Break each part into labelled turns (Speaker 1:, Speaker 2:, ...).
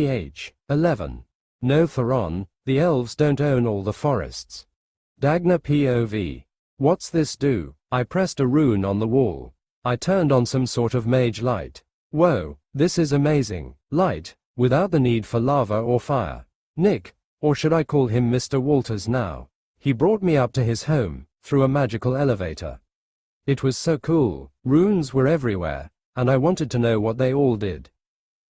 Speaker 1: Th. 11. No Theron, the elves don't own all the forests. Dagna POV. What's this do? I pressed a rune on the wall. I turned on some sort of mage light. Whoa, this is amazing. Light, without the need for lava or fire. Nick, or should I call him Mr. Walters now? He brought me up to his home, through a magical elevator. It was so cool, runes were everywhere, and I wanted to know what they all did.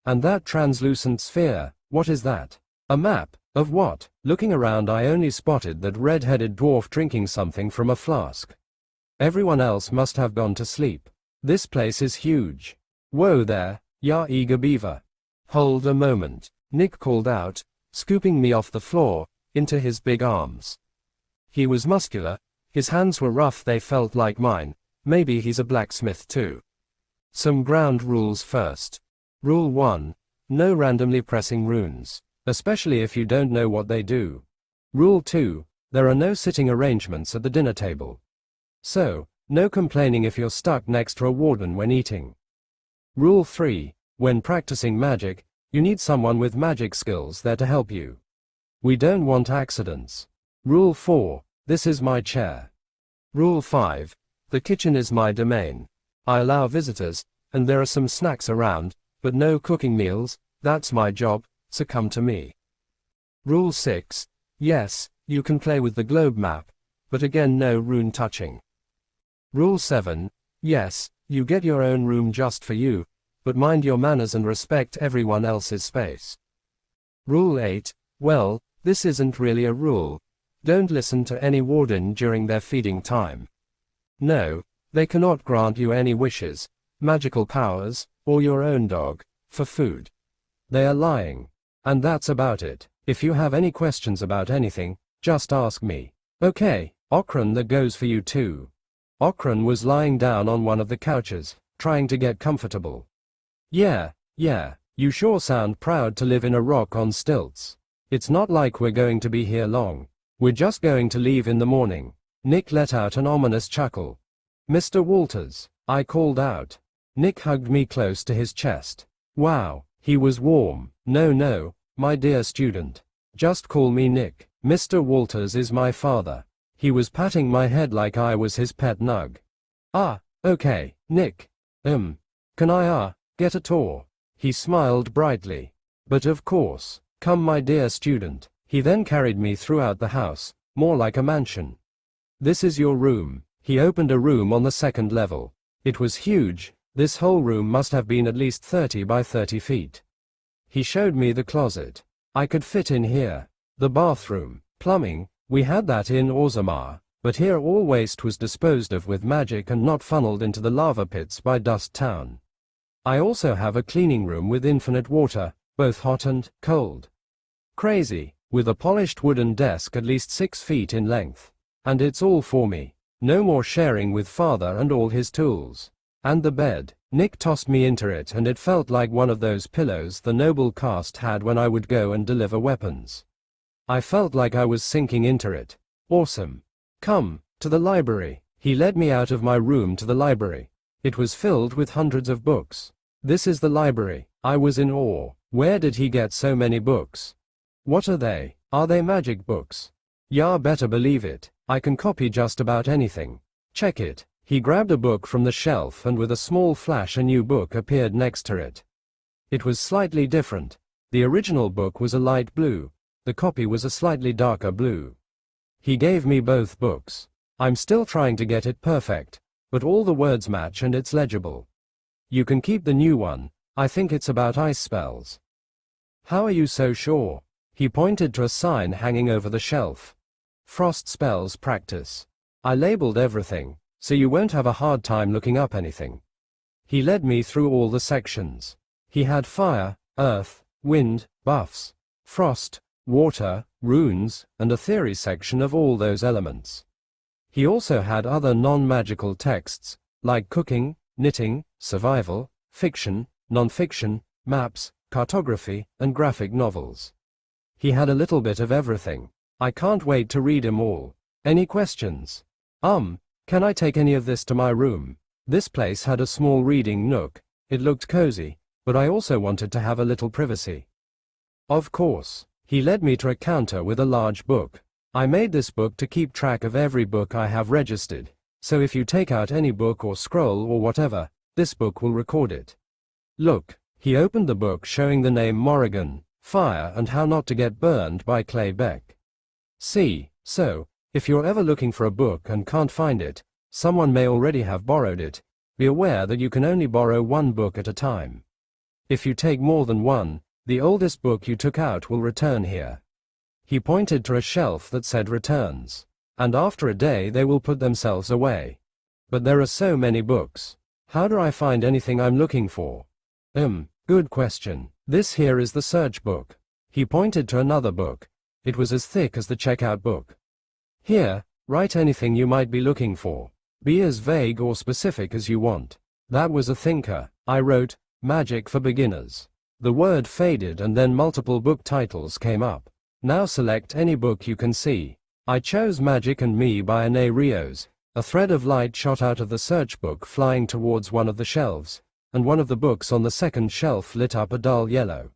Speaker 1: And that translucent sphere, what is that? A map, of what? Looking around I only spotted that red-headed dwarf drinking something from a flask. Everyone else must have gone to sleep. This place is huge. Whoa there, ya eager beaver. Hold a moment, Nick called out, scooping me off the floor, into his big arms. He was muscular, his hands were rough, they felt like mine. Maybe he's a blacksmith too. Some ground rules first. Rule 1. No randomly pressing runes, especially if you don't know what they do. Rule 2. There are no sitting arrangements at the dinner table. So, no complaining if you're stuck next to a warden when eating. Rule 3. When practicing magic, you need someone with magic skills there to help you. We don't want accidents. Rule 4. This is my chair. Rule 5. The kitchen is my domain. I allow visitors, and there are some snacks around, but no cooking meals, that's my job, so come to me. Rule 6. Yes, you can play with the globe map, but again no rune touching. Rule 7. Yes, you get your own room just for you, but mind your manners and respect everyone else's space. Rule 8. Well, this isn't really a rule. Don't listen to any warden during their feeding time. No, they cannot grant you any wishes, magical powers, or your own dog, for food. They are lying. And that's about it. If you have any questions about anything, just ask me. Okay, Okran, that goes for you too. Okran was lying down on one of the couches, trying to get comfortable. Yeah, you sure sound proud to live in a rock on stilts. It's not like we're going to be here long. We're just going to leave in the morning. Nick let out an ominous chuckle. Mr. Walters, I called out. Nick hugged me close to his chest. Wow, he was warm. No, my dear student. Just call me Nick. Mr. Walters is my father. He was patting my head like I was his pet nug. Ah, okay, Nick. Can I, get a tour? He smiled brightly. But of course. Come, my dear student. He then carried me throughout the house, more like a mansion. This is your room. He opened a room on the second level. It was huge. This whole room must have been at least 30 by 30 feet. He showed me the closet. I could fit in here. The bathroom, plumbing, we had that in Orzammar, but here all waste was disposed of with magic and not funneled into the lava pits by Dust Town. I also have a cleaning room with infinite water, both hot and cold. Crazy, with a polished wooden desk at least 6 feet in length. And it's all for me. No more sharing with father and all his tools. And the bed, Nick tossed me into it and it felt like one of those pillows the noble caste had when I would go and deliver weapons. I felt like I was sinking into it. Awesome. Come, to the library. He led me out of my room to the library. It was filled with hundreds of books. This is the library. I was in awe. Where did he get so many books? What are they? Are they magic books? Yeah, better believe it. I can copy just about anything. Check it. He grabbed a book from the shelf and with a small flash a new book appeared next to it. It was slightly different. The original book was a light blue. The copy was a slightly darker blue. He gave me both books. I'm still trying to get it perfect, but all the words match and it's legible. You can keep the new one. I think it's about ice spells. How are you so sure? He pointed to a sign hanging over the shelf. Frost spells practice. I labeled everything, so you won't have a hard time looking up anything. He led me through all the sections. He had fire, earth, wind, buffs, frost, water, runes, and a theory section of all those elements. He also had other non-magical texts, like cooking, knitting, survival, fiction, non-fiction, maps, cartography, and graphic novels. He had a little bit of everything. I can't wait to read 'em all. Any questions? Can I take any of this to my room? This place had a small reading nook. It looked cozy, but I also wanted to have a little privacy. Of course. He led me to a counter with a large book. I made this book to keep track of every book I have registered, so if you take out any book or scroll or whatever, this book will record it. Look, he opened the book showing the name Morrigan, Fire and How Not to Get Burned by Clay Beck. See, so, if you're ever looking for a book and can't find it, someone may already have borrowed it. Be aware that you can only borrow one book at a time. If you take more than one, the oldest book you took out will return here. He pointed to a shelf that said returns, and after a day they will put themselves away. But there are so many books. How do I find anything I'm looking for? Good question. This here is the search book. He pointed to another book. It was as thick as the checkout book. Here, write anything you might be looking for. Be as vague or specific as you want. That was a thinker. I wrote, Magic for Beginners. The word faded and then multiple book titles came up. Now select any book you can see. I chose Magic and Me by Anne Rios. A thread of light shot out of the search book flying towards one of the shelves, and one of the books on the second shelf lit up a dull yellow.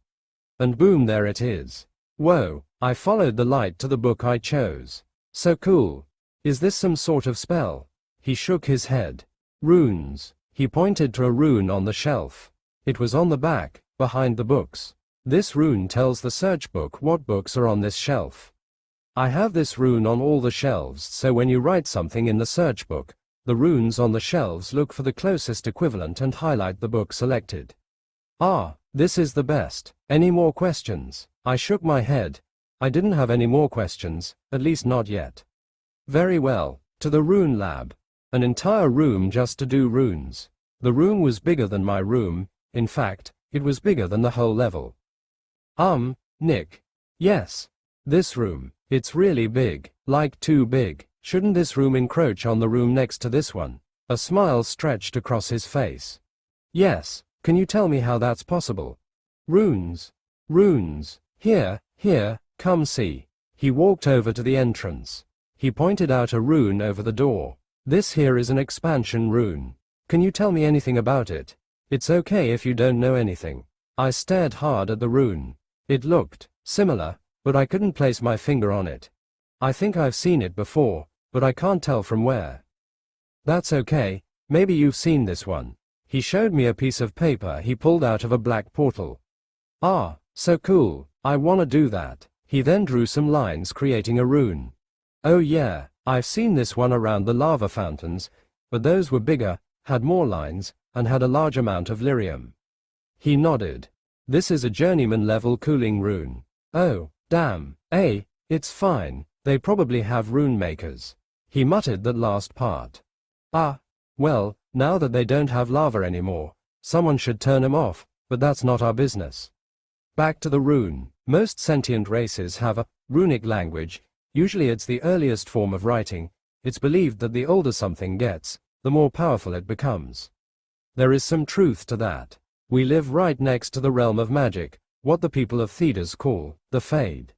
Speaker 1: And boom, there it is. Whoa, I followed the light to the book I chose. So cool. Is this some sort of spell? He shook his head. Runes. He pointed to a rune on the shelf. It was on the back, behind the books. This rune tells the search book what books are on this shelf. I have this rune on all the shelves, so when you write something in the search book, the runes on the shelves look for the closest equivalent and highlight the book selected. Ah, this is the best. Any more questions? I shook my head. I didn't have any more questions, at least not yet. Very well, to the rune lab. An entire room just to do runes. The room was bigger than my room. In fact, it was bigger than the whole level. Nick. Yes. This room. It's really big, like too big. Shouldn't this room encroach on the room next to this one? A smile stretched across his face. Yes. Can you tell me how that's possible? Runes. Runes. Here, come see. He walked over to the entrance. He pointed out a rune over the door. This here is an expansion rune. Can you tell me anything about it? It's okay if you don't know anything. I stared hard at the rune. It looked similar, but I couldn't place my finger on it. I think I've seen it before, but I can't tell from where. That's okay, maybe you've seen this one. He showed me a piece of paper he pulled out of a black portal. Ah, so cool, I wanna do that. He then drew some lines creating a rune. Oh yeah, I've seen this one around the lava fountains, but those were bigger, had more lines, and had a large amount of lyrium. He nodded. This is a journeyman level cooling rune. Oh, damn. It's fine, they probably have rune makers. He muttered that last part. Ah, well, now that they don't have lava anymore, someone should turn them off, but that's not our business. Back to the rune. Most sentient races have a runic language. Usually it's the earliest form of writing. It's believed that the older something gets, the more powerful it becomes. There is some truth to that. We live right next to the realm of magic, what the people of Thedas call the Fade.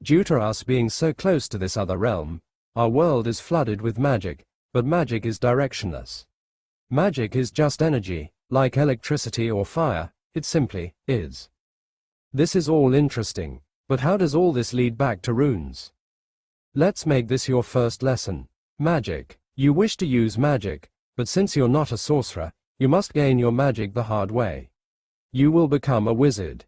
Speaker 1: Due to us being so close to this other realm, our world is flooded with magic, but magic is directionless. Magic is just energy, like electricity or fire, it simply is. This is all interesting, but how does all this lead back to runes? Let's make this your first lesson. Magic. You wish to use magic, but since you're not a sorcerer, you must gain your magic the hard way. You will become a wizard.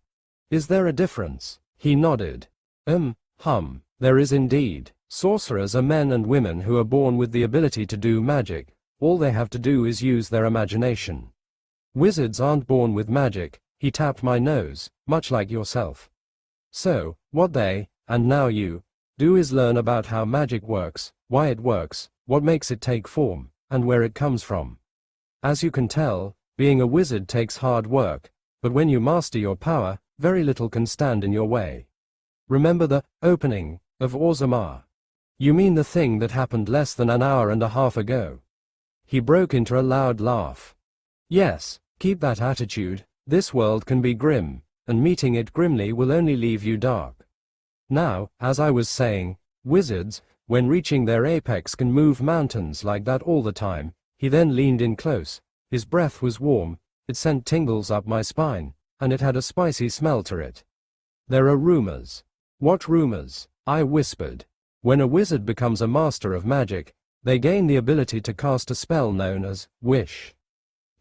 Speaker 1: Is there a difference? He nodded. There is indeed. Sorcerers are men and women who are born with the ability to do magic. All they have to do is use their imagination. Wizards aren't born with magic. He tapped my nose, much like yourself. So, what they, and now you, do is learn about how magic works, why it works, what makes it take form, and where it comes from. As you can tell, being a wizard takes hard work, but when you master your power, very little can stand in your way. Remember the opening of Orzammar. You mean the thing that happened less than an hour and a half ago? He broke into a loud laugh. Yes, keep that attitude. This world can be grim, and meeting it grimly will only leave you dark. Now, as I was saying, wizards, when reaching their apex, can move mountains like that all the time. He then leaned in close. His breath was warm, it sent tingles up my spine, and it had a spicy smell to it. There are rumors. What rumors? I whispered. When a wizard becomes a master of magic, they gain the ability to cast a spell known as wish.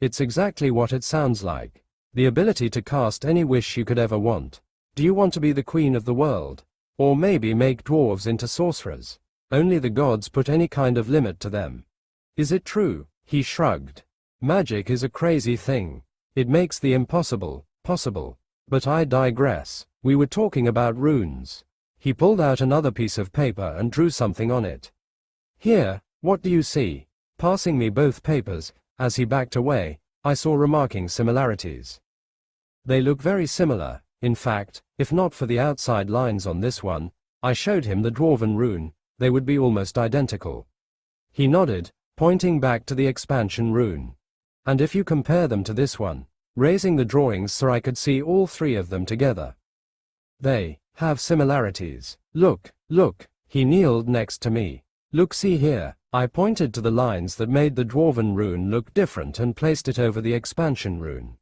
Speaker 1: It's exactly what it sounds like. The ability to cast any wish you could ever want. Do you want to be the queen of the world? Or maybe make dwarves into sorcerers? Only the gods put any kind of limit to them. Is it true? He shrugged. Magic is a crazy thing. It makes the impossible possible. But I digress. We were talking about runes. He pulled out another piece of paper and drew something on it. Here, what do you see? Passing me both papers, as he backed away, I saw remarking similarities. They look very similar. In fact, if not for the outside lines on this one, I showed him the dwarven rune, they would be almost identical. He nodded, pointing back to the expansion rune. And if you compare them to this one, raising the drawings so I could see all three of them together. They have similarities. Look, look, he kneeled next to me. Look, see here. I pointed to the lines that made the dwarven rune look different and placed it over the expansion rune.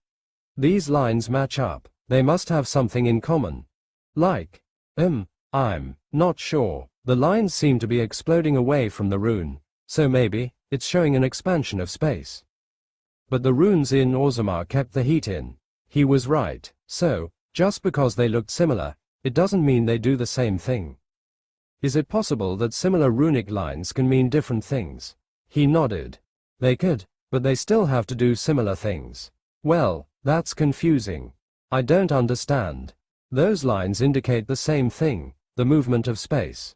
Speaker 1: These lines match up. They must have something in common. Like, I'm not sure. The lines seem to be exploding away from the rune, so maybe it's showing an expansion of space. But the runes in Orzammar kept the heat in. He was right. So, just because they looked similar, it doesn't mean they do the same thing. Is it possible that similar runic lines can mean different things? He nodded. They could, but they still have to do similar things. Well, that's confusing. I don't understand. Those lines indicate the same thing, the movement of space.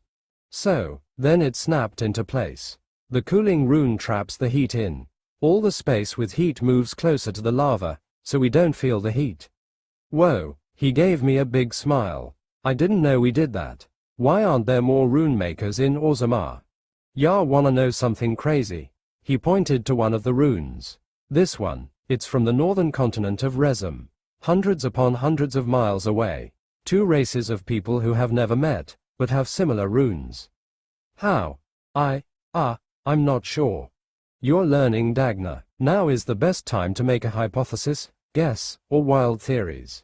Speaker 1: So, then it snapped into place. The cooling rune traps the heat in. All the space with heat moves closer to the lava, so we don't feel the heat. Whoa, he gave me a big smile. I didn't know we did that. Why aren't there more rune makers in Orzammar? Ya wanna know something crazy? He pointed to one of the runes. This one, it's from the northern continent of Rezum. Hundreds upon hundreds of miles away. Two races of people who have never met, but have similar runes. How? I'm not sure. You're learning, Dagna. Now is the best time to make a hypothesis, guess, or wild theories.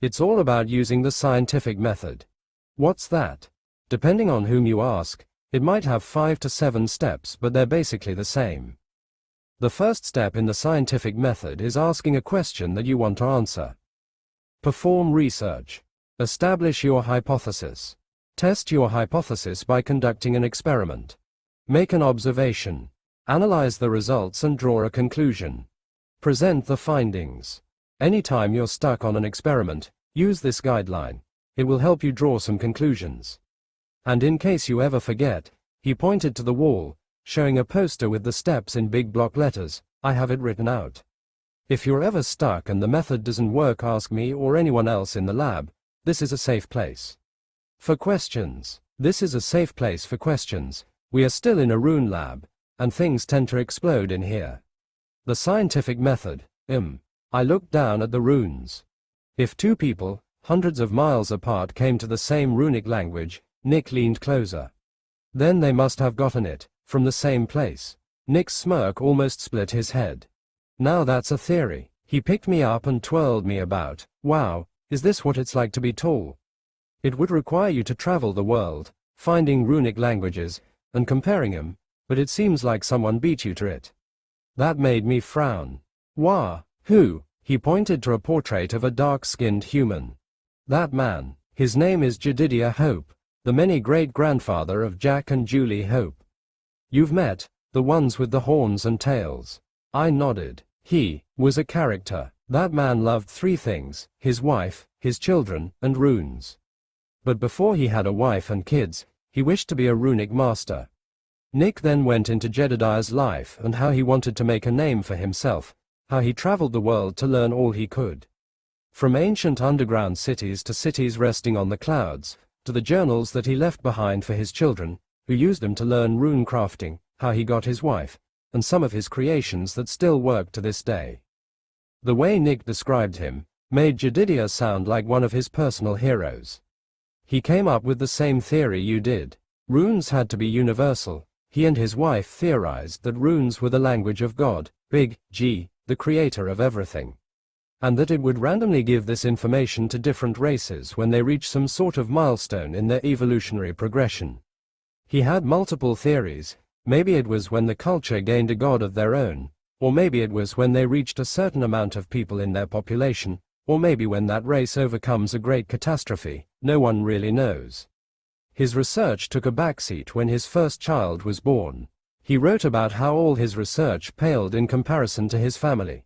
Speaker 1: It's all about using the scientific method. What's that? Depending on whom you ask, it might have 5 to 7 steps, but they're basically the same. The first step in the scientific method is asking a question that you want to answer. Perform research. Establish your hypothesis. Test your hypothesis by conducting an experiment. Make an observation. Analyze the results and draw a conclusion. Present the findings. Anytime you're stuck on an experiment, use this guideline. It will help you draw some conclusions. And in case you ever forget, he pointed to the wall, showing a poster with the steps in big block letters. I have it written out. If you're ever stuck and the method doesn't work, ask me or anyone else in the lab. This is a safe place. For questions. This is a safe place for questions. We are still in a rune lab, and things tend to explode in here. The scientific method. I looked down at the runes. If two people, hundreds of miles apart, came to the same runic language, Nick leaned closer. Then they must have gotten it from the same place. Nick's smirk almost split his head. Now that's a theory. He picked me up and twirled me about. Wow, is this what it's like to be tall? It would require you to travel the world, finding runic languages, and comparing them, but it seems like someone beat you to it. That made me frown. Wah, who? He pointed to a portrait of a dark-skinned human. That man. His name is Jedidiah Hope, the many great-grandfather of Jack and Julie Hope. You've met, the ones with the horns and tails. I nodded. He was a character. That man loved 3 things, his wife, his children, and runes. But before he had a wife and kids, he wished to be a runic master. Nick then went into Jedidiah's life and how he wanted to make a name for himself, how he traveled the world to learn all he could. From ancient underground cities to cities resting on the clouds, to the journals that he left behind for his children, who used them to learn rune crafting, how he got his wife, and some of his creations that still work to this day. The way Nick described him made Jedidiah sound like one of his personal heroes. He came up with the same theory you did. Runes had to be universal. He and his wife theorized that runes were the language of God, Big G, the creator of everything. and that it would randomly give this information to different races when they reach some sort of milestone in their evolutionary progression. He had multiple theories. Maybe it was when the culture gained a god of their own, or maybe it was when they reached a certain amount of people in their population, or maybe when that race overcomes a great catastrophe. No one really knows. His research took a backseat when his first child was born. He wrote about how all his research paled in comparison to his family.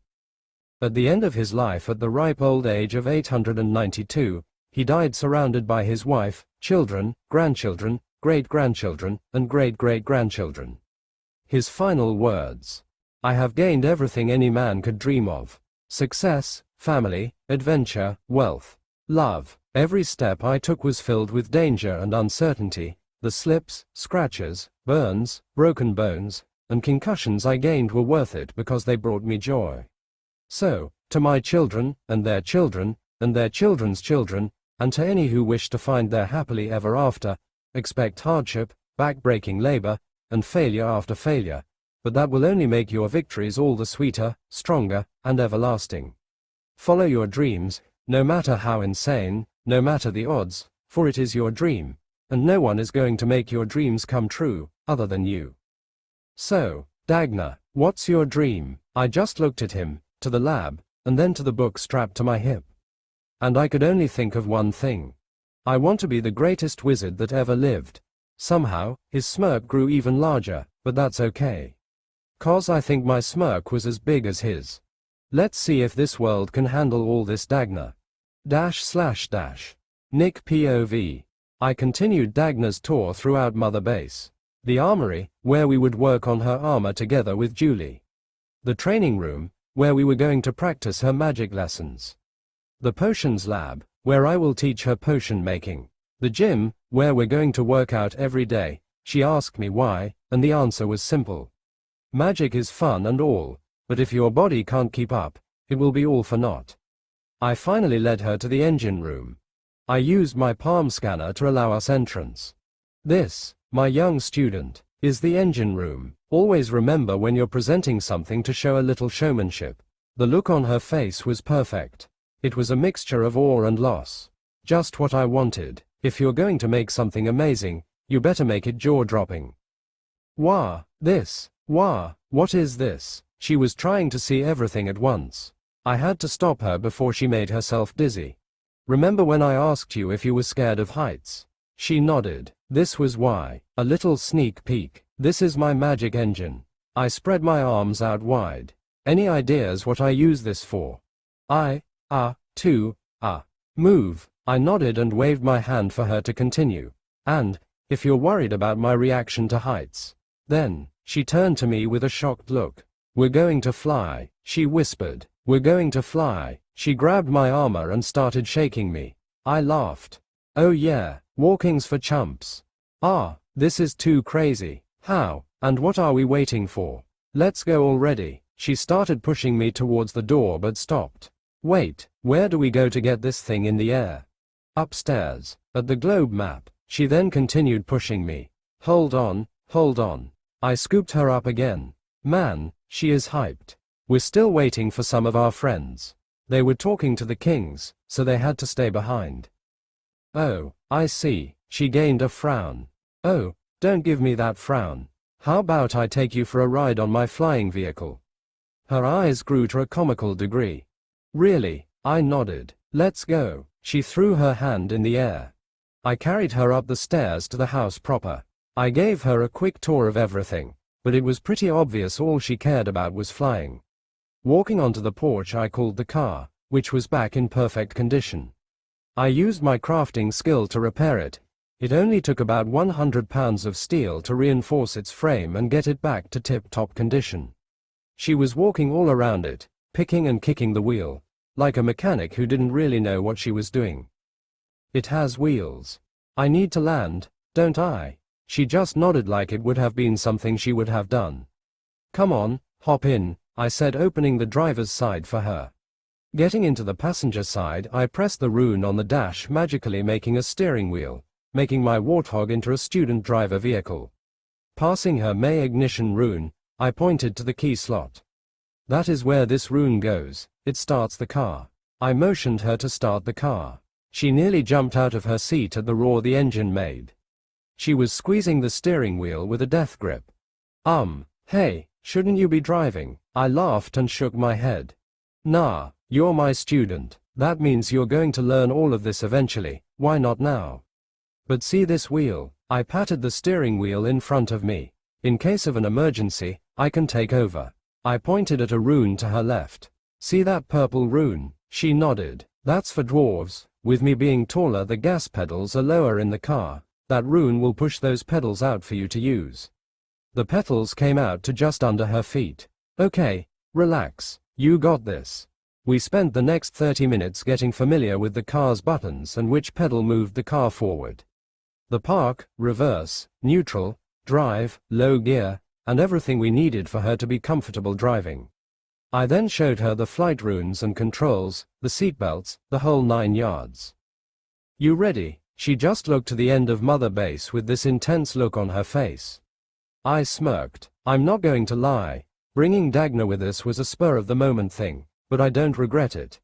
Speaker 1: At the end of his life, at the ripe old age of 892, he died surrounded by his wife, children, grandchildren, great-grandchildren, and great-great-grandchildren. His final words: "I have gained everything any man could dream of. Success, family, adventure, wealth, love. Every step I took was filled with danger and uncertainty. The slips, scratches, burns, broken bones, and concussions I gained were worth it because they brought me joy. So, to my children, and their children, and their children's children, and to any who wish to find their happily ever after, expect hardship, back-breaking labor, and failure after failure, but that will only make your victories all the sweeter, stronger, and everlasting. Follow your dreams, no matter how insane, no matter the odds, for it is your dream, and no one is going to make your dreams come true, other than you. So, Dagna, what's your dream?" I just looked at him, to the lab, and then to the book strapped to my hip. And I could only think of one thing. I want to be the greatest wizard that ever lived. Somehow, his smirk grew even larger, but that's okay. 'Cause I think my smirk was as big as his. Let's see if this world can handle all this Dagna. / Nick POV. I continued Dagna's tour throughout Mother Base. The armory, where we would work on her armor together with Julie. The training room, where we were going to practice her magic lessons. The potions lab, where I will teach her potion making. The gym, where we're going to work out every day. She asked me why, and the answer was simple. Magic is fun and all, but if your body can't keep up, it will be all for naught. I finally led her to the engine room. I used my palm scanner to allow us entrance. This, my young student, is the engine room. Always remember when you're presenting something to show a little showmanship. The look on her face was perfect. It was a mixture of awe and loss. Just what I wanted. If you're going to make something amazing, you better make it jaw-dropping. Wah, this, wah, what is this? She was trying to see everything at once. I had to stop her before she made herself dizzy. Remember when I asked you if you were scared of heights? She nodded. This was why. A little sneak peek. This is my magic engine. I spread my arms out wide. Any ideas what I use this for? Move. I nodded and waved my hand for her to continue. And, if you're worried about my reaction to heights. Then, she turned to me with a shocked look. We're going to fly, she whispered. We're going to fly. She grabbed my armor and started shaking me. I laughed. Oh yeah, walking's for chumps. This is too crazy. How, and what are we waiting for? Let's go already. She started pushing me towards the door but stopped. Wait, where do we go to get this thing in the air? Upstairs, at the globe map. She then continued pushing me. Hold on. I scooped her up again. Man, she is hyped. We're still waiting for some of our friends. They were talking to the kings, so they had to stay behind. Oh, I see. She gained a frown. Oh, don't give me that frown. How about I take you for a ride on my flying vehicle? Her eyes grew to a comical degree. Really? I nodded. Let's go. She threw her hand in the air. I carried her up the stairs to the house proper. I gave her a quick tour of everything, but it was pretty obvious all she cared about was flying. Walking onto the porch, I called the car, which was back in perfect condition. I used my crafting skill to repair it. It only took about 100 pounds of steel to reinforce its frame and get it back to tip-top condition. She was walking all around it, picking and kicking the wheel, like a mechanic who didn't really know what she was doing. It has wheels. I need to land, don't I? She just nodded like it would have been something she would have done. Come on, hop in, I said, opening the driver's side for her. Getting into the passenger side, I pressed the rune on the dash, magically making a steering wheel, making my Warthog into a student driver vehicle. Passing her May ignition rune, I pointed to the key slot. That is where this rune goes. it starts the car. I motioned her to start the car. She nearly jumped out of her seat at the roar the engine made. She was squeezing the steering wheel with a death grip. Hey, shouldn't you be driving? I laughed and shook my head. Nah, you're my student. That means you're going to learn all of this eventually, why not now? But see this wheel? I patted the steering wheel in front of me. In case of an emergency, I can take over. I pointed at a rune to her left. See that purple rune? She nodded. That's for dwarves. With me being taller, the gas pedals are lower in the car. That rune will push those pedals out for you to use. The pedals came out to just under her feet. Okay, relax. You got this. We spent the next 30 minutes getting familiar with the car's buttons and which pedal moved the car forward. The park, reverse, neutral, drive, low gear, and everything we needed for her to be comfortable driving. I then showed her the flight runes and controls, the seatbelts, the whole 9 yards. You ready? She just looked to the end of Mother Base with this intense look on her face. I smirked. I'm not going to lie. Bringing Dagna with us was a spur-of-the-moment thing, but I don't regret it.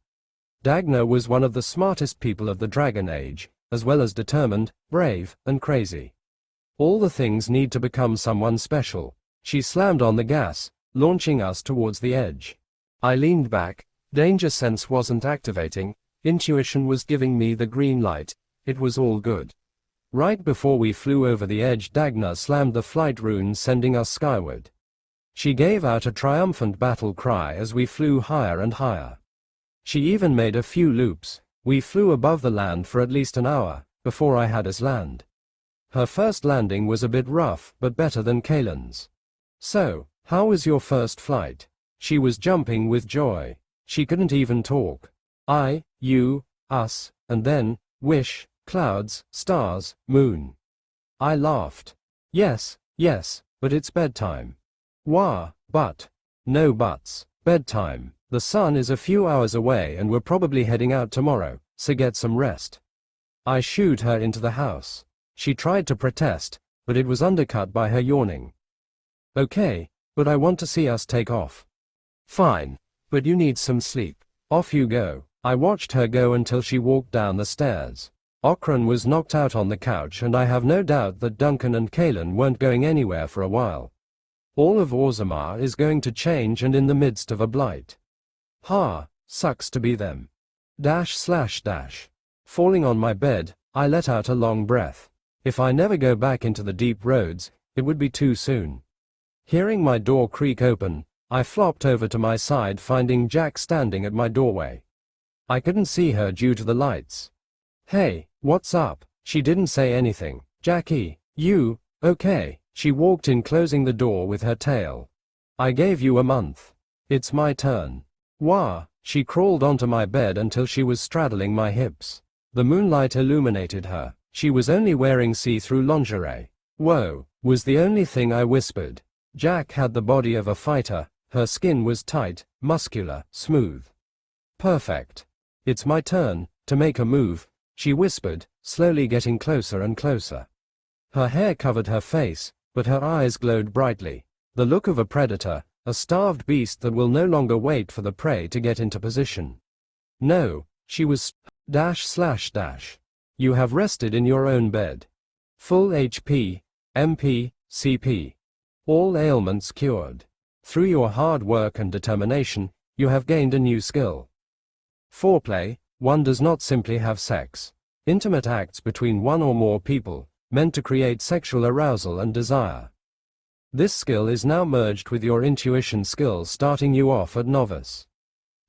Speaker 1: Dagna was one of the smartest people of the Dragon Age, as well as determined, brave, and crazy. All the things need to become someone special. She slammed on the gas, launching us towards the edge. I leaned back. Danger sense wasn't activating. Intuition was giving me the green light. It was all good. Right before we flew over the edge, Dagna slammed the flight rune, sending us skyward. She gave out a triumphant battle cry as we flew higher and higher. She even made a few loops. We flew above the land for at least an hour before I had us land. Her first landing was a bit rough, but better than Kalen's. So, how was your first flight? She was jumping with joy. She couldn't even talk. I, you, us, and then, wish, clouds, stars, moon. I laughed. Yes, but it's bedtime. Wah, but. No buts. Bedtime. The sun is a few hours away and we're probably heading out tomorrow, so get some rest. I shooed her into the house. She tried to protest, but it was undercut by her yawning. Okay, but I want to see us take off. Fine, but you need some sleep. Off you go. I watched her go until she walked down the stairs. Okran was knocked out on the couch and I have no doubt that Duncan and Kalen weren't going anywhere for a while. All of Orzammar is going to change and in the midst of a blight. Sucks to be them. / Falling on my bed, I let out a long breath. If I never go back into the deep roads, it would be too soon. Hearing my door creak open, I flopped over to my side, finding Jack standing at my doorway. I couldn't see her due to the lights. Hey, what's up? She didn't say anything. Jackie, you, okay? She walked in, closing the door with her tail. I gave you a month. It's my turn. Wah! She crawled onto my bed until she was straddling my hips. The moonlight illuminated her. She was only wearing see-through lingerie. Whoa, was the only thing I whispered. Jack had the body of a fighter. Her skin was tight, muscular, smooth. Perfect. It's my turn to make a move, she whispered, slowly getting closer and closer. Her hair covered her face, but her eyes glowed brightly. The look of a predator, a starved beast that will no longer wait for the prey to get into position. No, she was / You have rested in your own bed. Full HP, MP, CP. All ailments cured. Through your hard work and determination, you have gained a new skill. Foreplay. One does not simply have sex. Intimate acts between one or more people, meant to create sexual arousal and desire. This skill is now merged with your intuition skills, starting you off at novice.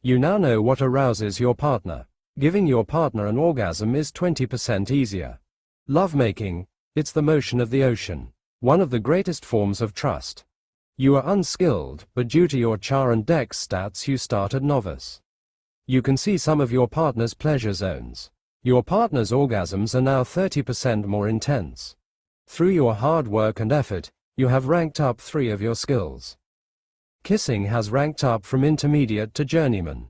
Speaker 1: You now know what arouses your partner. Giving your partner an orgasm is 20% easier. Lovemaking. It's the motion of the ocean. One of the greatest forms of trust. You are unskilled, but due to your char and dex stats you start at novice. You can see some of your partner's pleasure zones. Your partner's orgasms are now 30% more intense. Through your hard work and effort, you have ranked up 3 of your skills. Kissing has ranked up from intermediate to journeyman.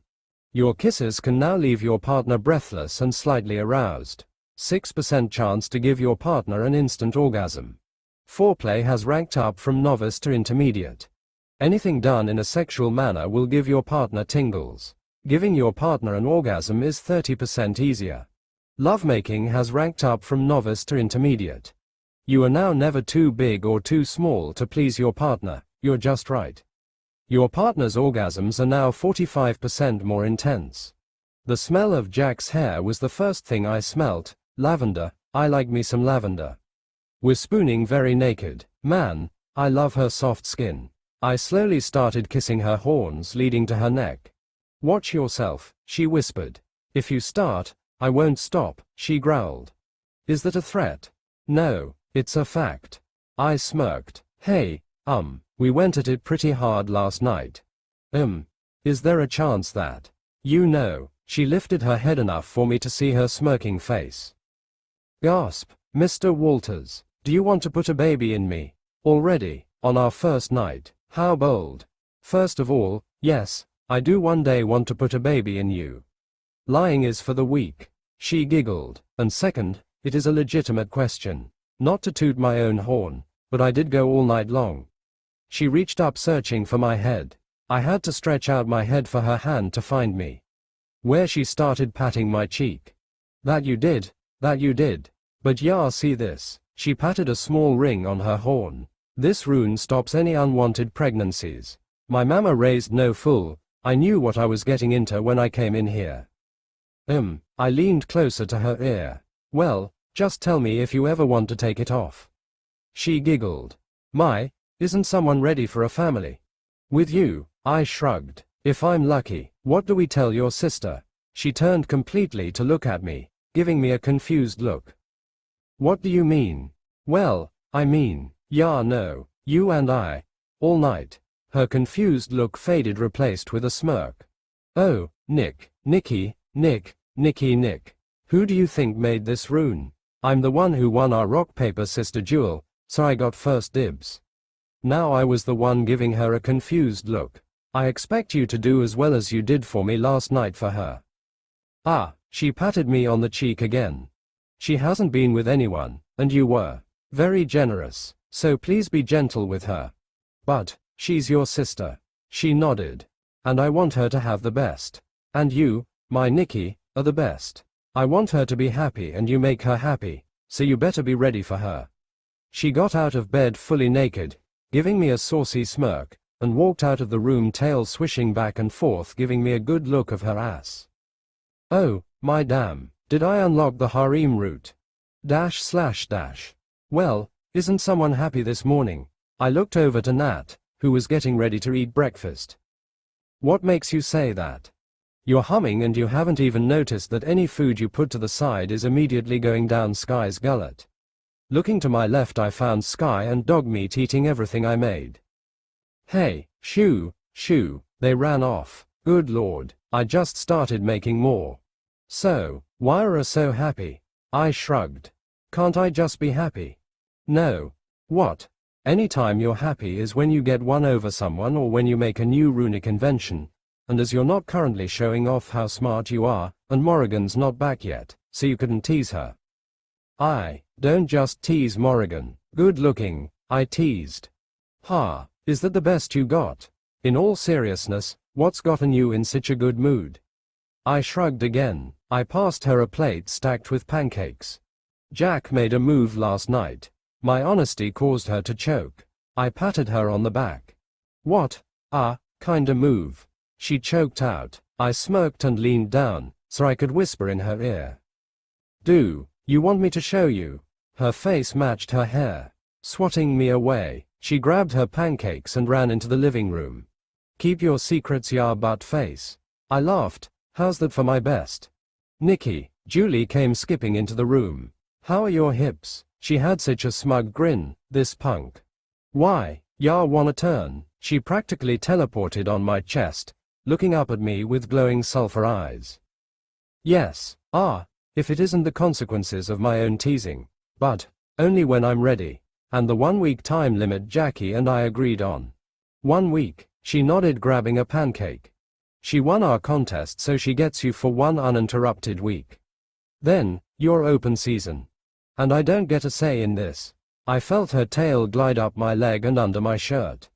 Speaker 1: Your kisses can now leave your partner breathless and slightly aroused. 6% chance to give your partner an instant orgasm. Foreplay has ranked up from novice to intermediate. Anything done in a sexual manner will give your partner tingles. Giving your partner an orgasm is 30% easier. Lovemaking has ranked up from novice to intermediate. You are now never too big or too small to please your partner, you're just right. Your partner's orgasms are now 45% more intense. The smell of Jack's hair was the first thing I smelt. Lavender, I like me some lavender. We're spooning very naked. Man, I love her soft skin. I slowly started kissing her horns leading to her neck. Watch yourself, she whispered. If you start, I won't stop, she growled. Is that a threat? No, it's a fact. I smirked. Hey, we went at it pretty hard last night. Is there a chance that, she lifted her head enough for me to see her smirking face. Gasp, Mr. Walters, do you want to put a baby in me? Already, on our first night, how bold. First of all, yes, I do one day want to put a baby in you. Lying is for the weak, she giggled, and second, it is a legitimate question. Not to toot my own horn, but I did go all night long. She reached up searching for my head. I had to stretch out my head for her hand to find me. Where she started patting my cheek. That you did. But yeah, see this. She patted a small ring on her horn. This rune stops any unwanted pregnancies. My mama raised no fool. I knew what I was getting into when I came in here. I leaned closer to her ear. Well, just tell me if you ever want to take it off. She giggled. Isn't someone ready for a family? With you, I shrugged. If I'm lucky, what do we tell your sister? She turned completely to look at me, giving me a confused look. What do you mean? Well, I mean, no, you and I. All night. Her confused look faded, replaced with a smirk. Oh, Nick. Who do you think made this rune? I'm the one who won our rock paper sister duel, so I got first dibs. Now I was the one giving her a confused look. I expect you to do as well as you did for me last night for her. She patted me on the cheek again. She hasn't been with anyone, and you were very generous, so please be gentle with her. But, she's your sister. She nodded. And I want her to have the best. And you, my Nikki, are the best. I want her to be happy and you make her happy, so you better be ready for her. She got out of bed fully naked, giving me a saucy smirk, and walked out of the room, tail swishing back and forth, giving me a good look of her ass. Oh, my damn, did I unlock the harem route? // Well, isn't someone happy this morning? I looked over to Nat, who was getting ready to eat breakfast. What makes you say that? You're humming and you haven't even noticed that any food you put to the side is immediately going down Sky's gullet. Looking to my left, I found Sky and Dogmeat eating everything I made. Hey, shoo, they ran off. Good lord, I just started making more. So, why are you so happy? I shrugged. Can't I just be happy? No. What? Anytime you're happy is when you get one over someone or when you make a new runic invention, and as you're not currently showing off how smart you are, and Morrigan's not back yet, so you couldn't tease her. I don't just tease Morrigan. Good looking, I teased. Is that the best you got? In all seriousness, what's gotten you in such a good mood? I shrugged again. I passed her a plate stacked with pancakes. Jack made a move last night. My honesty caused her to choke. I patted her on the back. What? Kinda move. She choked out. I smirked and leaned down, so I could whisper in her ear. Do you want me to show you? Her face matched her hair. Swatting me away, she grabbed her pancakes and ran into the living room. Keep your secrets, ya butt face. I laughed. How's that for my best? Nikki, Julie came skipping into the room. How are your hips? She had such a smug grin, this punk. Why, ya wanna turn? She practically teleported on my chest, looking up at me with glowing sulfur eyes. Yes, if it isn't the consequences of my own teasing, but only when I'm ready, and the 1 week time limit Jackie and I agreed on. 1 week, she nodded, grabbing a pancake. She won our contest, so she gets you for 1 uninterrupted week. Then, you're open season. And I don't get a say in this. I felt her tail glide up my leg and under my shirt.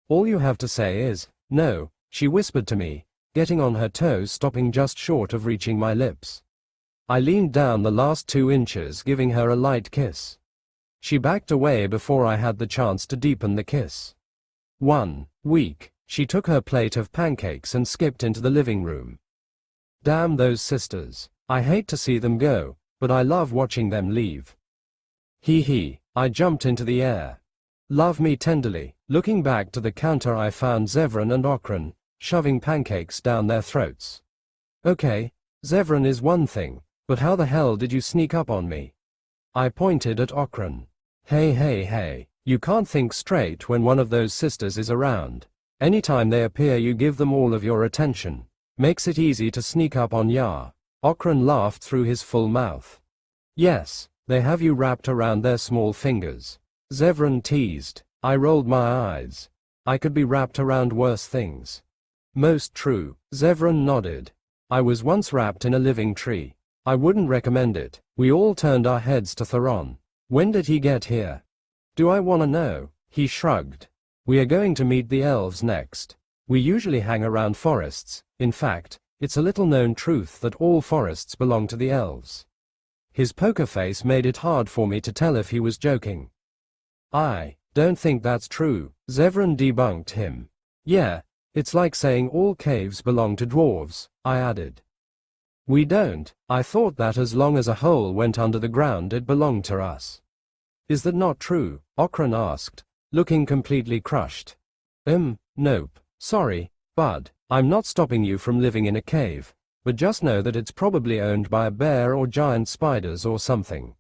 Speaker 1: All you have to say is, no, she whispered to me, getting on her toes, stopping just short of reaching my lips. I leaned down the last 2 inches, giving her a light kiss. She backed away before I had the chance to deepen the kiss. 1 week, she took her plate of pancakes and skipped into the living room. Damn those sisters. I hate to see them go, but I love watching them leave. Hee hee, I jumped into the air. Love me tenderly. Looking back to the counter, I found Zevran and Okran, shoving pancakes down their throats. Okay, Zevran is one thing, but how the hell did you sneak up on me? I pointed at Okran. Hey, you can't think straight when one of those sisters is around. Anytime they appear you give them all of your attention. Makes it easy to sneak up on ya. Okran laughed through his full mouth. Yes, they have you wrapped around their small fingers. Zevran teased. I rolled my eyes. I could be wrapped around worse things. Most true. Zevran nodded. I was once wrapped in a living tree. I wouldn't recommend it. We all turned our heads to Theron. When did he get here? Do I want to know? He shrugged. We are going to meet the elves next. We usually hang around forests. In fact, it's a little known truth that all forests belong to the elves. His poker face made it hard for me to tell if he was joking. I don't think that's true. Zevran debunked him. Yeah, it's like saying all caves belong to dwarves, I added. We don't. I thought that as long as a hole went under the ground it belonged to us. Is that not true? Okran asked, looking completely crushed. Nope. Sorry, bud. I'm not stopping you from living in a cave, but just know that it's probably owned by a bear or giant spiders or something.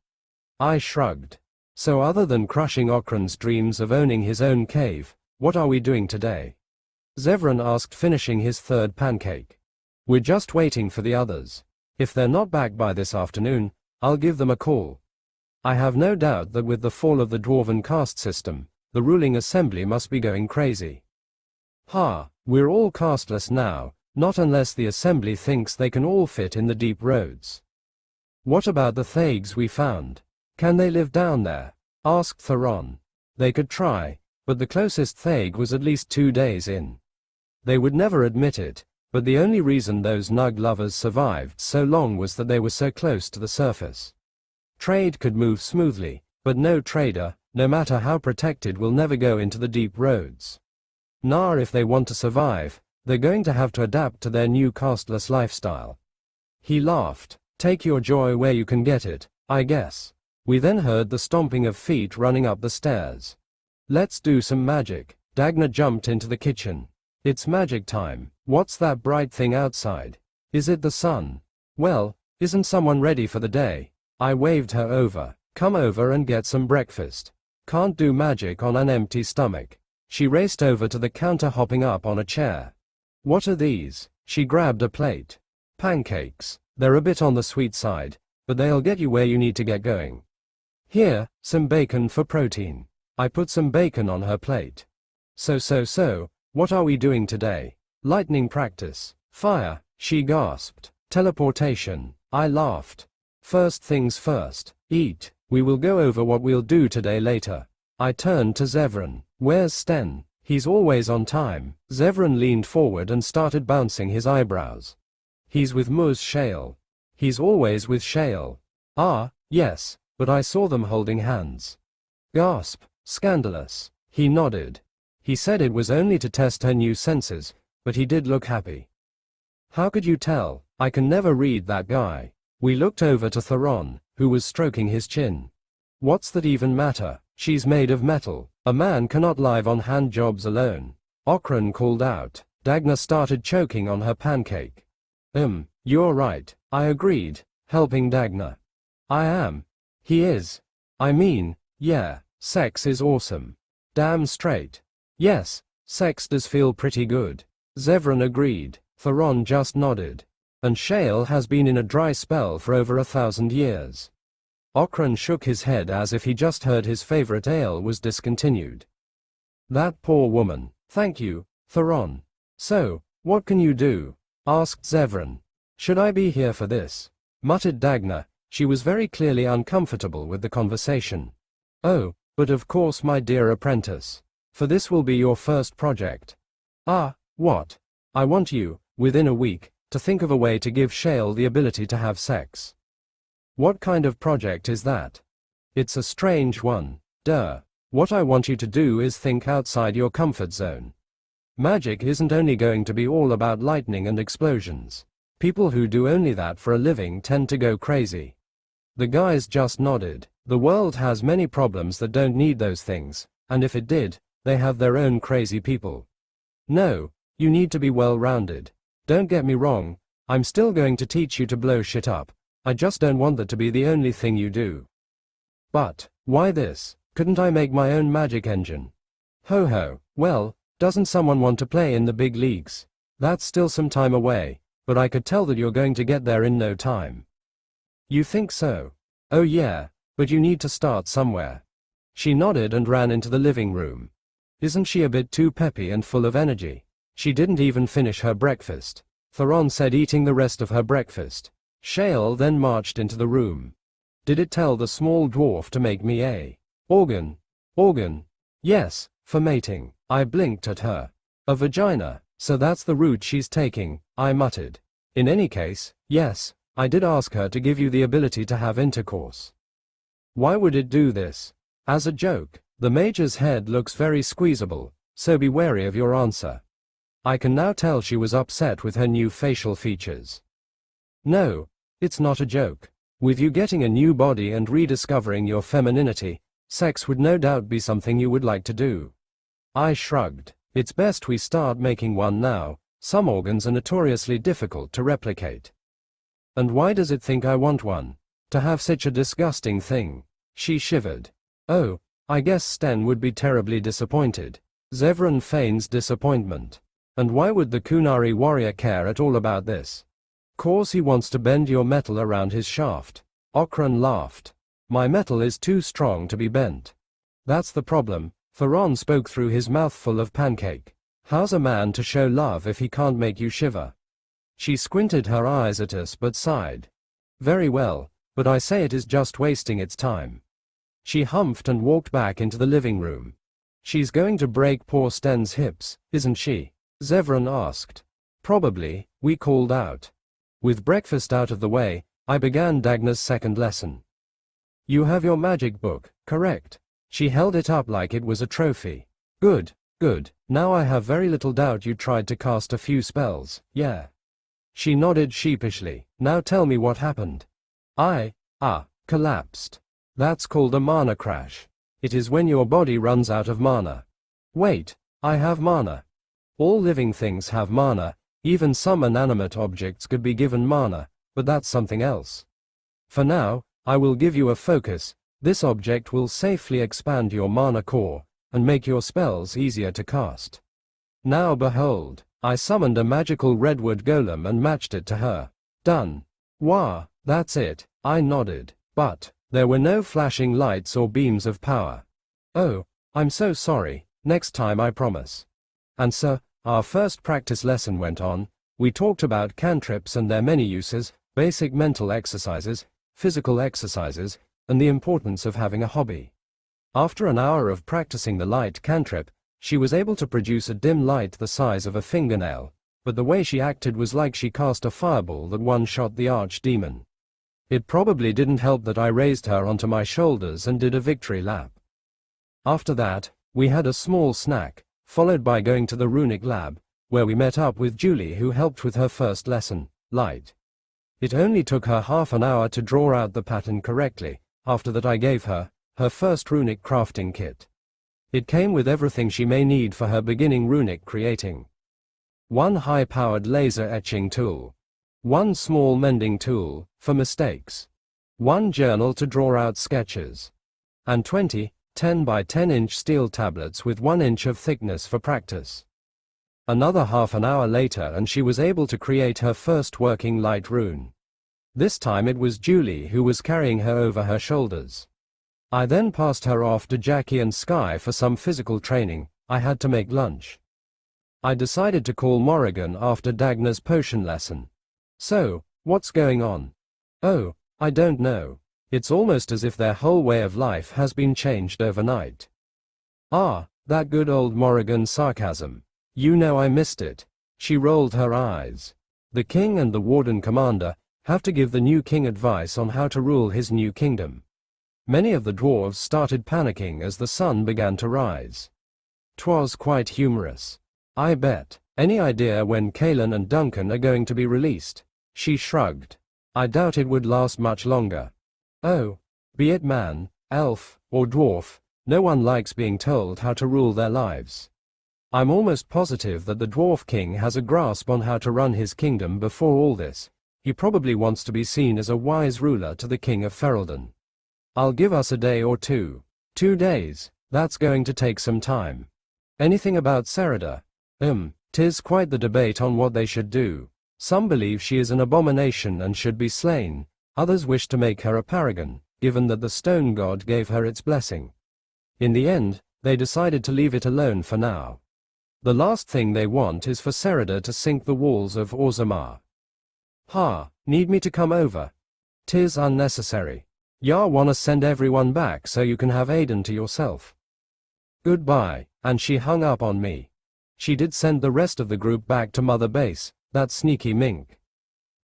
Speaker 1: I shrugged. So other than crushing Okran's dreams of owning his own cave, what are we doing today? Zevran asked, finishing his 3rd pancake. We're just waiting for the others. If they're not back by this afternoon, I'll give them a call. I have no doubt that with the fall of the dwarven caste system, the ruling assembly must be going crazy. We're all casteless now, not unless the assembly thinks they can all fit in the deep roads. What about the Thags we found? Can they live down there? Asked Theron. They could try, but the closest Thag was at least 2 days in. They would never admit it, but the only reason those Nug lovers survived so long was that they were so close to the surface. Trade could move smoothly, but no trader, no matter how protected, will never go into the deep roads. If they want to survive, they're going to have to adapt to their new casteless lifestyle. He laughed. Take your joy where you can get it, I guess. We then heard the stomping of feet running up the stairs. Let's do some magic. Dagna jumped into the kitchen. It's magic time. What's that bright thing outside? Is it the sun? Well, isn't someone ready for the day? I waved her over. Come over and get some breakfast. Can't do magic on an empty stomach. She raced over to the counter, hopping up on a chair. What are these? She grabbed a plate. Pancakes. They're a bit on the sweet side, but they'll get you where you need to get going. Here, some bacon for protein. I put some bacon on her plate. So, what are we doing today? Lightning practice. Fire, she gasped. Teleportation. I laughed. First things first, eat. We will go over what we'll do today later. I turned to Zevran. Where's Sten? He's always on time. Zevran leaned forward and started bouncing his eyebrows. He's with Muz Shale. He's always with Shale. Ah, yes, but I saw them holding hands. Gasp. Scandalous. He nodded. He said it was only to test her new senses, but he did look happy. How could you tell? I can never read that guy. We looked over to Theron, who was stroking his chin. What's that even matter? She's made of metal. A man cannot live on hand jobs alone. Okran called out. Dagna started choking on her pancake. You're right, I agreed, helping Dagna. I am. He is. I mean, yeah, sex is awesome. Damn straight. Yes, sex does feel pretty good. Zevran agreed. Theron just nodded. And Shale has been in a dry spell for over 1,000 years. Okran shook his head as if he just heard his favorite ale was discontinued. That poor woman. Thank you, Theron. So, what can you do? Asked Zevran. Should I be here for this? Muttered Dagna. She was very clearly uncomfortable with the conversation. Oh, but of course, my dear apprentice. For this will be your first project. Ah, what? I want you, within a week, to think of a way to give Shale the ability to have sex. What kind of project is that? It's a strange one. Duh. What I want you to do is think outside your comfort zone. Magic isn't only going to be all about lightning and explosions. People who do only that for a living tend to go crazy. The guys just nodded. The world has many problems that don't need those things, and if it did, they have their own crazy people. No, you need to be well-rounded. Don't get me wrong, I'm still going to teach you to blow shit up. I just don't want that to be the only thing you do. But, why this? Couldn't I make my own magic engine? Ho ho, well, doesn't someone want to play in the big leagues? That's still some time away, but I could tell that you're going to get there in no time. You think so? Oh yeah, but you need to start somewhere. She nodded and ran into the living room. Isn't she a bit too peppy and full of energy? She didn't even finish her breakfast. Theron said, eating the rest of her breakfast. Shale then marched into the room. Did it tell the small dwarf to make me a organ? Organ? Yes, for mating. I blinked at her. A vagina, so that's the route she's taking, I muttered. In any case, yes, I did ask her to give you the ability to have intercourse. Why would it do this? As a joke. The Major's head looks very squeezable, so be wary of your answer. I can now tell she was upset with her new facial features. No, it's not a joke. With you getting a new body and rediscovering your femininity, sex would no doubt be something you would like to do. I shrugged. It's best we start making one now. Some organs are notoriously difficult to replicate. And why does it think I want one? To have such a disgusting thing. She shivered. Oh, I guess Sten would be terribly disappointed. Zevran feigns disappointment. And why would the Kunari warrior care at all about this? Course he wants to bend your metal around his shaft. Okran laughed. My metal is too strong to be bent. That's the problem. Theron spoke through his mouthful of pancake. How's a man to show love if he can't make you shiver? She squinted her eyes at us but sighed. Very well, but I say it is just wasting its time. She humphed and walked back into the living room. She's going to break poor Sten's hips, isn't she? Zevran asked. Probably, we called out. With breakfast out of the way, I began Dagna's second lesson. You have your magic book, correct? She held it up like it was a trophy. Good, good. Now I have very little doubt you tried to cast a few spells, yeah. She nodded sheepishly. Now tell me what happened. Collapsed. That's called a mana crash. It is when your body runs out of mana. Wait, I have mana. All living things have mana, even some inanimate objects could be given mana, but that's something else. For now, I will give you a focus. This object will safely expand your mana core, and make your spells easier to cast. Now behold, I summoned a magical redwood golem and matched it to her. Done. Wah, that's it, I nodded, but there were no flashing lights or beams of power. Oh, I'm so sorry, next time I promise. And so, our first practice lesson went on. We talked about cantrips and their many uses, basic mental exercises, physical exercises, and the importance of having a hobby. After an hour of practicing the light cantrip, she was able to produce a dim light the size of a fingernail, but the way she acted was like she cast a fireball that one-shot the archdemon. It probably didn't help that I raised her onto my shoulders and did a victory lap. After that, we had a small snack, followed by going to the runic lab, where we met up with Julie, who helped with her first lesson, light. It only took her half an hour to draw out the pattern correctly. After that I gave her her first runic crafting kit. It came with everything she may need for her beginning runic creating. One high-powered laser etching tool. One small mending tool, for mistakes. One journal to draw out sketches. And 20 10 by 10 inch steel tablets with 1 inch of thickness for practice. Another half an hour later and she was able to create her first working light rune. This time it was Julie who was carrying her over her shoulders. I then passed her off to Jackie and Sky for some physical training. I had to make lunch. I decided to call Morrigan after Dagna's potion lesson. So, what's going on? Oh, I don't know. It's almost as if their whole way of life has been changed overnight. Ah, that good old Morrigan sarcasm. You know I missed it. She rolled her eyes. The king and the warden commander have to give the new king advice on how to rule his new kingdom. Many of the dwarves started panicking as the sun began to rise. 'Twas quite humorous. I bet. Any idea when Kalen and Duncan are going to be released? She shrugged. I doubt it would last much longer. Oh, be it man, elf, or dwarf, no one likes being told how to rule their lives. I'm almost positive that the Dwarf King has a grasp on how to run his kingdom before all this. He probably wants to be seen as a wise ruler to the King of Ferelden. I'll give us a day or two. 2 days, that's going to take some time. Anything about Sereda? 'Tis quite the debate on what they should do. Some believe she is an abomination and should be slain, others wish to make her a paragon, given that the stone god gave her its blessing. In the end, they decided to leave it alone for now. The last thing they want is for Sereda to sink the walls of Orzammar. Ha, need me to come over? 'Tis unnecessary. Ya wanna send everyone back so you can have Aiden to yourself. Goodbye, and she hung up on me. She did send the rest of the group back to Mother Base, that sneaky mink.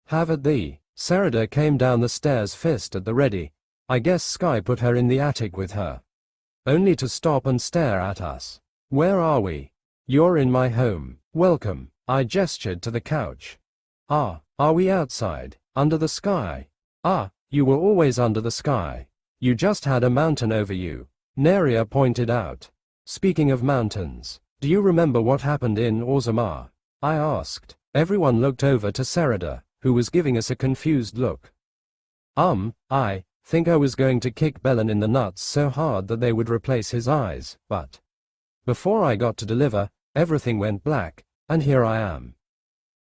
Speaker 1: Have at thee. Sereda came down the stairs, fist at the ready. I guess Sky put her in the attic with her. Only to stop and stare at us. Where are we? You're in my home. Welcome. I gestured to the couch. Ah, are we outside, under the sky? Ah, you were always under the sky. You just had a mountain over you, Neria pointed out. Speaking of mountains, do you remember what happened in Orzammar? I asked. Everyone looked over to Sereda, who was giving us a confused look. I think I was going to kick Belen in the nuts so hard that they would replace his eyes, but before I got to deliver, everything went black, and here I am.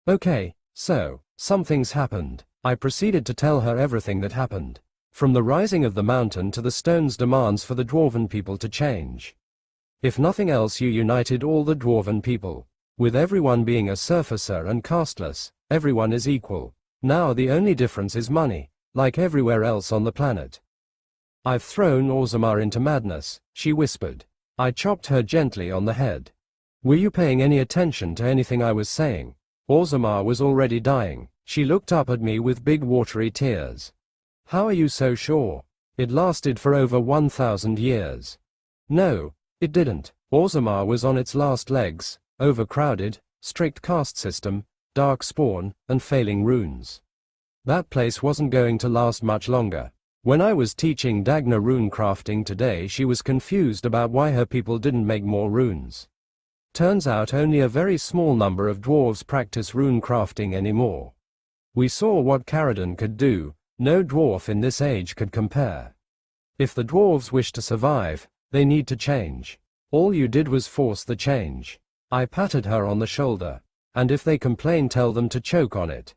Speaker 1: Okay, so, something's happened. I proceeded to tell her everything that happened, from the rising of the mountain to the stone's demands for the dwarven people to change. If nothing else, you united all the dwarven people. With everyone being a surfacer and casteless, everyone is equal. Now the only difference is money, like everywhere else on the planet. I've thrown Orzammar into madness, she whispered. I chopped her gently on the head. Were you paying any attention to anything I was saying? Orzammar was already dying. She looked up at me with big watery tears. How are you so sure? It lasted for over 1,000 years. No, it didn't. Orzammar was on its last legs, overcrowded, strict caste system, dark spawn, and failing runes. That place wasn't going to last much longer. When I was teaching Dagna rune crafting today, she was confused about why her people didn't make more runes. Turns out only a very small number of dwarves practice rune crafting anymore. We saw what Caradon could do. No dwarf in this age could compare. If the dwarves wish to survive, they need to change. All you did was force the change. I patted her on the shoulder. And if they complain, tell them to choke on it.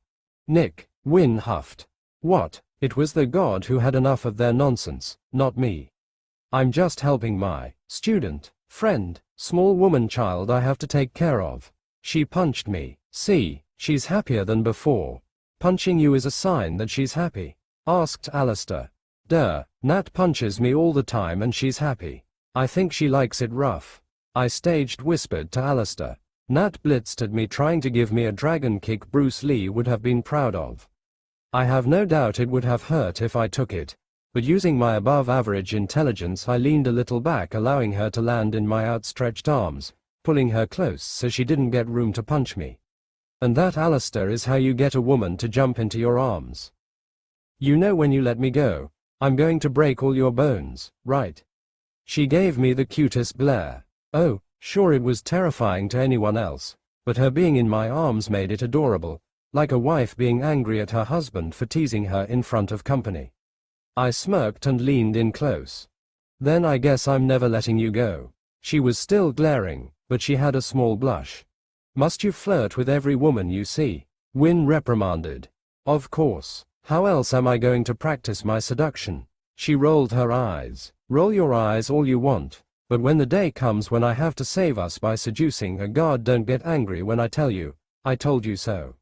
Speaker 1: Nick, Wynne huffed. What? It was the god who had enough of their nonsense, not me. I'm just helping my student, friend, small woman child I have to take care of. She punched me. See, she's happier than before. Punching you is a sign that she's happy? Asked Alistair. Duh, Nat punches me all the time and she's happy. I think she likes it rough. I staged whispered to Alistair. Nat blitzed at me, trying to give me a dragon kick Bruce Lee would have been proud of. I have no doubt it would have hurt if I took it, but using my above-average intelligence I leaned a little back, allowing her to land in my outstretched arms, pulling her close so she didn't get room to punch me. And that, Alistair, is how you get a woman to jump into your arms. You know, when you let me go, I'm going to break all your bones, right? She gave me the cutest glare. Oh, sure, it was terrifying to anyone else, but her being in my arms made it adorable, like a wife being angry at her husband for teasing her in front of company. I smirked and leaned in close. Then I guess I'm never letting you go. She was still glaring, but she had a small blush. Must you flirt with every woman you see? Wynne reprimanded. Of course. How else am I going to practice my seduction? She rolled her eyes. Roll your eyes all you want, but when the day comes when I have to save us by seducing a guard, don't get angry when I tell you, I told you so.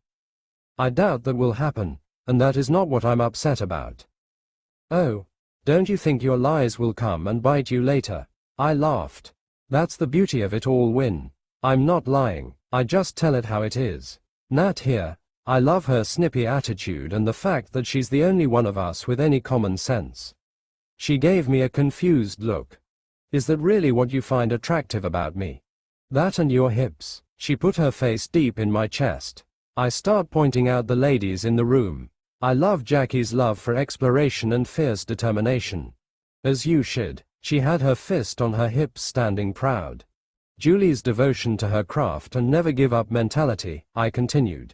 Speaker 1: I doubt that will happen, and that is not what I'm upset about. Oh, don't you think your lies will come and bite you later? I laughed. That's the beauty of it all, Wynne. I'm not lying. I just tell it how it is. Nat here. I love her snippy attitude and the fact that she's the only one of us with any common sense. She gave me a confused look. Is that really what you find attractive about me? That and your hips. She put her face deep in my chest. I start pointing out the ladies in the room. I love Jackie's love for exploration and fierce determination. As you should. She had her fist on her hips, standing proud. Julie's devotion to her craft and never give up mentality, I continued.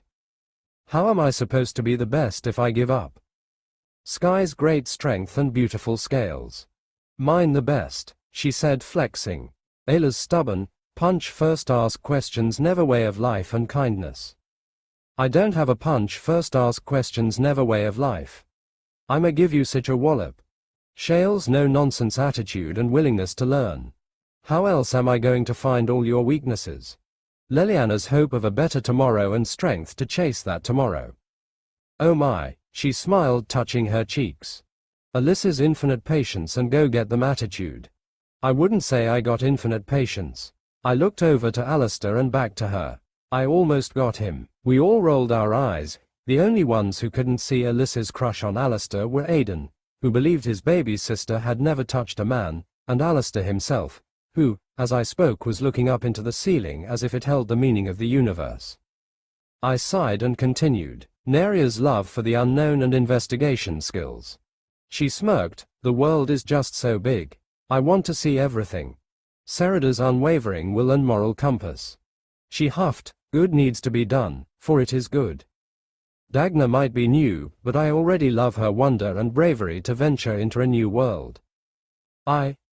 Speaker 1: How am I supposed to be the best if I give up? Sky's great strength and beautiful scales. Mine the best, she said, flexing. Ayla's stubborn, punch first ask questions never way of life and kindness. I don't have a punch first ask questions never way of life. I'ma give you such a wallop. Shale's no nonsense attitude and willingness to learn. How else am I going to find all your weaknesses? Leliana's hope of a better tomorrow and strength to chase that tomorrow. Oh my, she smiled, touching her cheeks. Alyssa's infinite patience and go get them attitude. I wouldn't say I got infinite patience. I looked over to Alistair and back to her. I almost got him. We all rolled our eyes. The only ones who couldn't see Alyssa's crush on Alistair were Aidan, who believed his baby sister had never touched a man, and Alistair himself, who, as I spoke, was looking up into the ceiling as if it held the meaning of the universe. I sighed and continued. Neria's love for the unknown and investigation skills. She smirked. The world is just so big. I want to see everything. Serida's unwavering will and moral compass. She huffed. Good needs to be done, for it is good. Dagna might be new, but I already love her wonder and bravery to venture into a new world.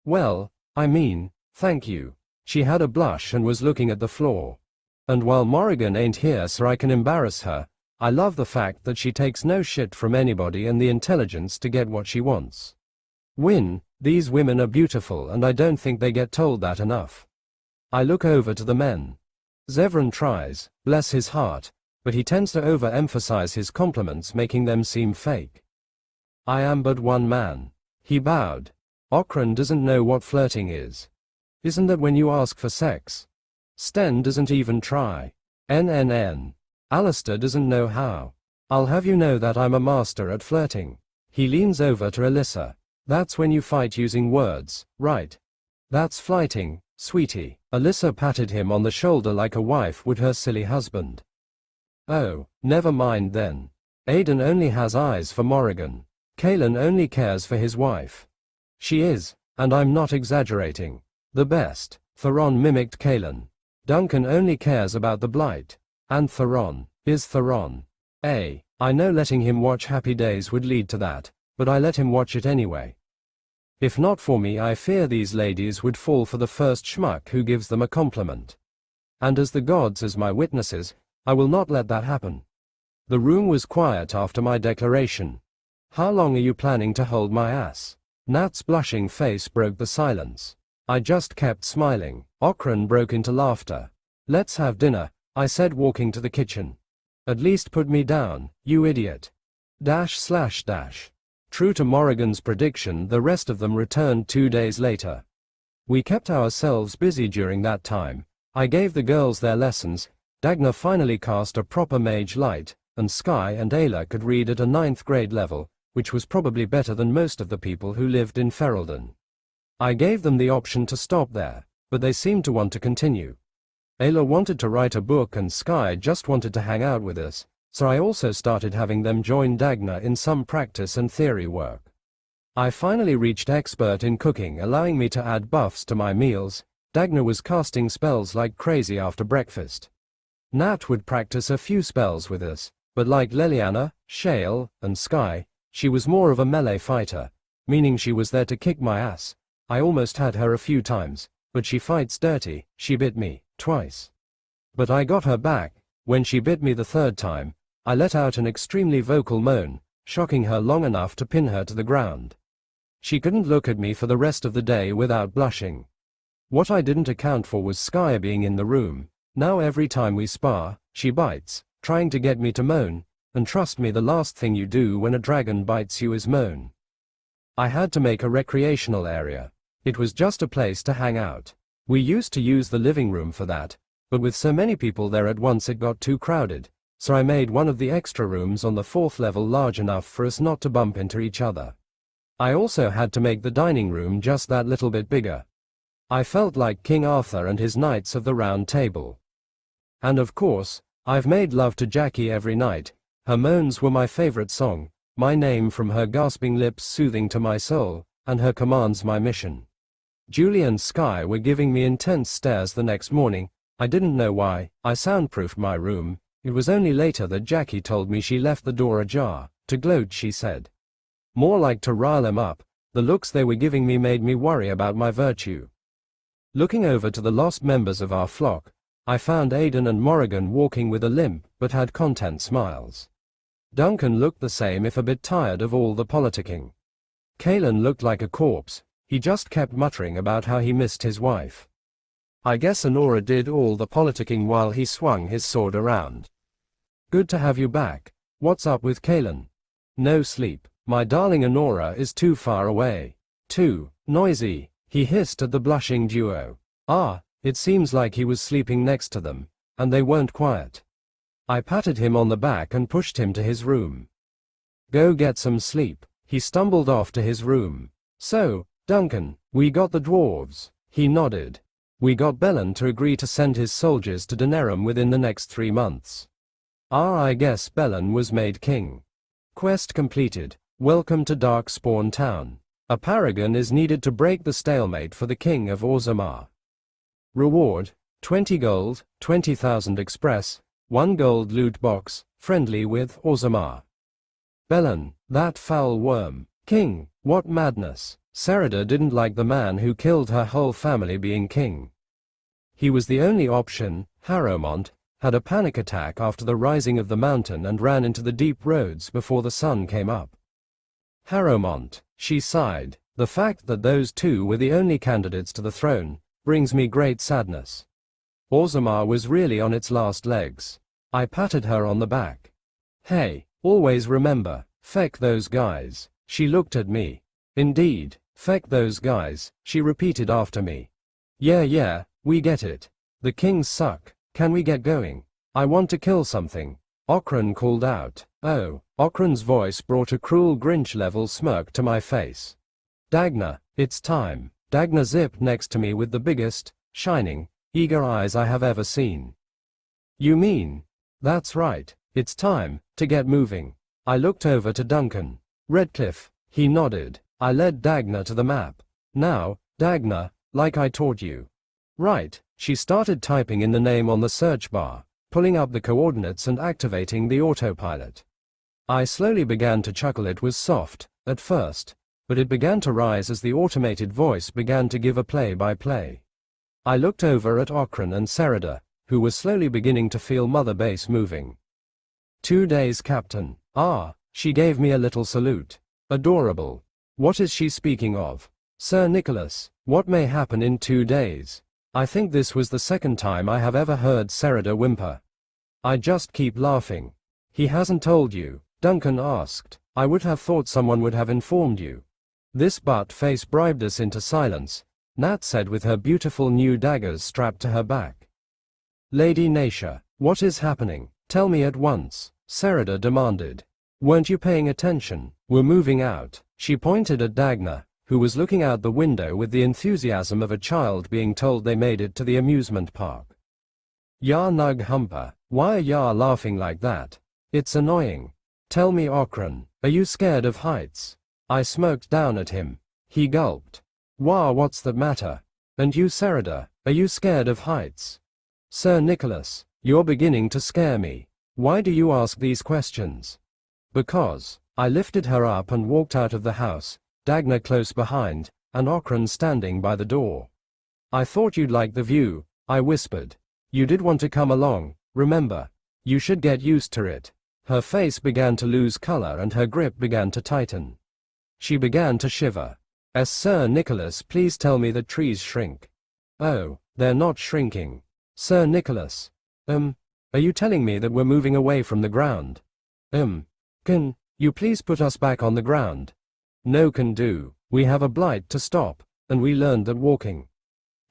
Speaker 1: Well, I mean, thank you. She had a blush and was looking at the floor. And while Morrigan ain't here so I can embarrass her, I love the fact that she takes no shit from anybody and the intelligence to get what she wants. These women are beautiful and I don't think they get told that enough. I look over to the men. Zevran tries, bless his heart, but he tends to overemphasize his compliments, making them seem fake. I am but one man. He bowed. Okran doesn't know what flirting is. Isn't that when you ask for sex? Sten doesn't even try. NNN. Alistair doesn't know how. I'll have you know that I'm a master at flirting. He leans over to Alyssa. That's when you fight using words, right? That's flighting, sweetie. Alyssa patted him on the shoulder like a wife would her silly husband. Oh, never mind then. Aidan only has eyes for Morrigan. Kalen only cares for his wife. She is, and I'm not exaggerating, the best. Theron mimicked Kalen. Duncan only cares about the blight. And Theron is Theron. I know letting him watch Happy Days would lead to that, but I let him watch it anyway. If not for me, I fear these ladies would fall for the first schmuck who gives them a compliment. And as the gods as my witnesses, I will not let that happen. The room was quiet after my declaration. How long are you planning to hold my ass? Nat's blushing face broke the silence. I just kept smiling. Okran broke into laughter. Let's have dinner, I said, walking to the kitchen. At least put me down, you idiot. True to Morrigan's prediction, the rest of them returned 2 days later. We kept ourselves busy during that time. I gave the girls their lessons. Dagna finally cast a proper mage light, and Sky and Ayla could read at a 9th grade level, which was probably better than most of the people who lived in Ferelden. I gave them the option to stop there, but they seemed to want to continue. Ayla wanted to write a book and Sky just wanted to hang out with us, so I also started having them join Dagna in some practice and theory work. I finally reached expert in cooking, allowing me to add buffs to my meals. Dagna was casting spells like crazy after breakfast. Nat would practice a few spells with us, but like Leliana, Shale, and Sky, she was more of a melee fighter, meaning she was there to kick my ass. I almost had her a few times, but she fights dirty. She bit me twice. But I got her back. When she bit me the 3rd time, I let out an extremely vocal moan, shocking her long enough to pin her to the ground. She couldn't look at me for the rest of the day without blushing. What I didn't account for was Sky being in the room. Now every time we spar, she bites, trying to get me to moan, and trust me, the last thing you do when a dragon bites you is moan. I had to make a recreational area. It was just a place to hang out. We used to use the living room for that, but with so many people there at once it got too crowded, so I made one of the extra rooms on the 4th level large enough for us not to bump into each other. I also had to make the dining room just that little bit bigger. I felt like King Arthur and his Knights of the Round Table. And of course, I've made love to Jackie every night. Her moans were my favorite song, my name from her gasping lips soothing to my soul, and her commands my mission. Julie and Sky were giving me intense stares the next morning. I didn't know why. I soundproofed my room. It was only later that Jackie told me she left the door ajar. To gloat, she said. More like to rile them up. The looks they were giving me made me worry about my virtue. Looking over to the lost members of our flock, I found Aidan and Morrigan walking with a limp but had content smiles. Duncan looked the same, if a bit tired of all the politicking. Kalen looked like a corpse. He just kept muttering about how he missed his wife. I guess Honora did all the politicking while he swung his sword around. Good to have you back. What's up with Kalen? No sleep. My darling Honora is too far away. Too noisy, he hissed at the blushing duo. It seems like he was sleeping next to them, and they weren't quiet. I patted him on the back and pushed him to his room. Go get some sleep. He stumbled off to his room. So, Duncan, we got the dwarves. He nodded. We got Bellin to agree to send his soldiers to Danerum within the next 3 months. I guess Bellin was made king. Quest completed. Welcome to Darkspawn Town. A paragon is needed to break the stalemate for the king of Orzammar. Reward, 20 gold, 20,000 express, 1 gold loot box, friendly with Orzammar. Bellin, that foul worm. King, what madness. Serida didn't like the man who killed her whole family being king. He was the only option. Harrowmont had a panic attack after the rising of the mountain and ran into the deep roads before the sun came up. Harrowmont, she sighed. The fact that those two were the only candidates to the throne brings me great sadness. Orzammar was really on its last legs. I patted her on the back. Hey, always remember, feck those guys. She looked at me. Indeed, feck those guys, she repeated after me. Yeah, we get it. The kings suck. Can we get going? I want to kill something. Okran called out. Oh, Okran's voice brought a cruel Grinch-level smirk to my face. Dagna, it's time. Dagna zipped next to me with the biggest, shining, eager eyes I have ever seen. You mean? That's right. It's time to get moving. I looked over to Duncan. Redcliffe. He nodded. I led Dagna to the map. Now, Dagna, like I taught you. Right. She started typing in the name on the search bar, pulling up the coordinates and activating the autopilot. I slowly began to chuckle. It was soft, at first, but it began to rise as the automated voice began to give a play-by-play. I looked over at Okran and Serida, who were slowly beginning to feel Mother Base moving. 2 days, Captain. She gave me a little salute. Adorable. What is she speaking of? Sir Nicholas, what may happen in 2 days? I think this was the second time I have ever heard Serida whimper. I just keep laughing. He hasn't told you? Duncan asked. I would have thought someone would have informed you. This butt-face bribed us into silence, Nat said with her beautiful new daggers strapped to her back. Lady Nasha, what is happening? Tell me at once, Serida demanded. Weren't you paying attention? We're moving out. She pointed at Dagna, who was looking out the window with the enthusiasm of a child being told they made it to the amusement park. Ya nug humper, why are ya laughing like that? It's annoying. Tell me, Okran, are you scared of heights? I smirked down at him. He gulped. Wah, what's the matter? And you, Serida, are you scared of heights? Sir Nicholas, you're beginning to scare me. Why do you ask these questions? Because. I lifted her up and walked out of the house, Dagna close behind, and Okran standing by the door. I thought you'd like the view, I whispered. You did want to come along, remember. You should get used to it. Her face began to lose color and her grip began to tighten. She began to shiver. Sir Nicholas, please tell me that trees shrink. Oh, they're not shrinking. Sir Nicholas. Are you telling me that we're moving away from the ground? Can you please put us back on the ground? No can do. We have a blight to stop, and we learned that walking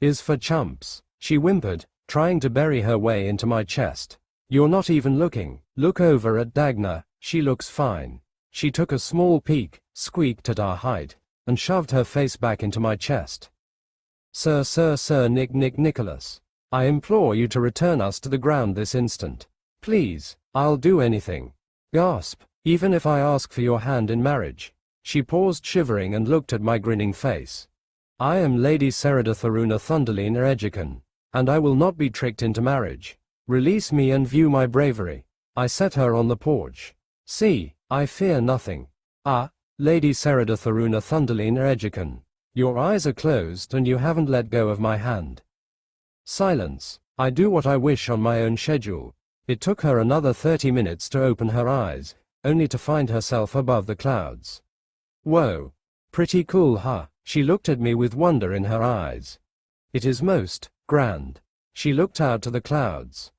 Speaker 1: is for chumps. She whimpered, trying to bury her way into my chest. You're not even looking. Look over at Dagna, she looks fine. She took a small peek, squeaked at our height, and shoved her face back into my chest. Sir Nicholas. I implore you to return us to the ground this instant. Please, I'll do anything. Gasp, even if I ask for your hand in marriage. She paused shivering and looked at my grinning face. I am Lady Serida Tharuna Thunderlina Ejikan, and I will not be tricked into marriage. Release me and view my bravery. I set her on the porch. See, I fear nothing. Ah, Lady Serida Tharuna Thunderlina Ejikan. Your eyes are closed and you haven't let go of my hand. Silence. I do what I wish on my own schedule. It took her another 30 minutes to open her eyes, only to find herself above the clouds. Whoa. Pretty cool, huh? She looked at me with wonder in her eyes. It is most grand. She looked out to the clouds.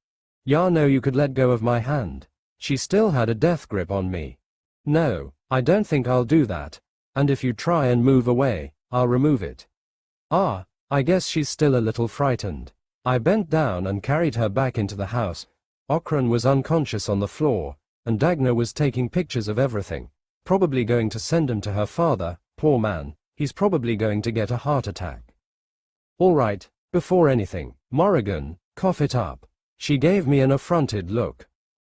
Speaker 1: Ya know you could let go of my hand. She still had a death grip on me. No, I don't think I'll do that. And if you try and move away, I'll remove it. Ah, I guess she's still a little frightened. I bent down and carried her back into the house. Okran was unconscious on the floor, and Dagna was taking pictures of everything. Probably going to send them to her father. Poor man, he's probably going to get a heart attack. All right, before anything, Morrigan, cough it up. She gave me an affronted look.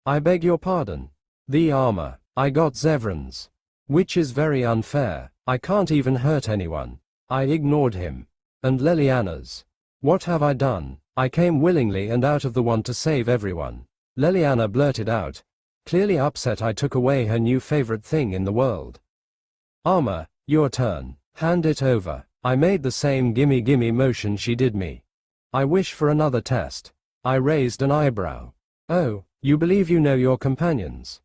Speaker 1: I beg your pardon. The armor. I got Zevran's. Which is very unfair. I can't even hurt anyone. I ignored him. And Leliana's. What have I done? I came willingly and out of the want to save everyone. Leliana blurted out, clearly upset I took away her new favorite thing in the world. Armor, your turn. Hand it over. I made the same gimme motion she did me. I wish for another test. I raised an eyebrow. Oh, you believe you know your companions?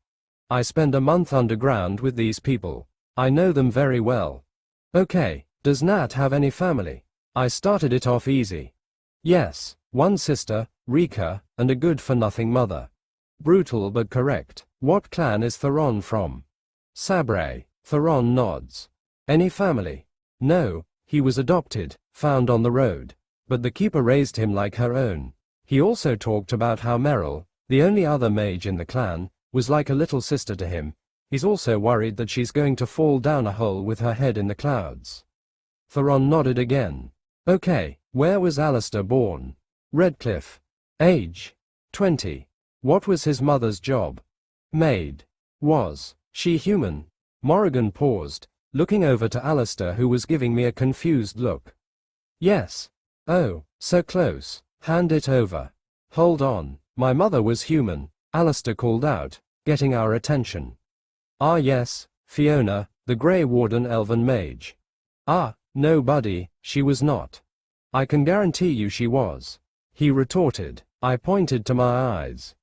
Speaker 1: I spend a month underground with these people. I know them very well. Okay, does Nat have any family? I started it off easy. Yes, one sister, Rika, and a good-for-nothing mother. Brutal but correct. What clan is Theron from? Sabre. Theron nods. Any family? No, he was adopted, found on the road. But the keeper raised him like her own. He also talked about how Meryl, the only other mage in the clan, was like a little sister to him. He's also worried that she's going to fall down a hole with her head in the clouds. Theron nodded again. Okay, where was Alistair born? Redcliffe. Age? 20. What was his mother's job? Maid. Was she human? Morrigan paused, looking over to Alistair who was giving me a confused look. Yes. Oh, so close. Hand it over. Hold on. My mother was human, Alistair called out, getting our attention. Ah yes, Fiona, the Grey Warden elven mage. Ah, no buddy, she was not. I can guarantee you she was. He retorted. I pointed to my eyes.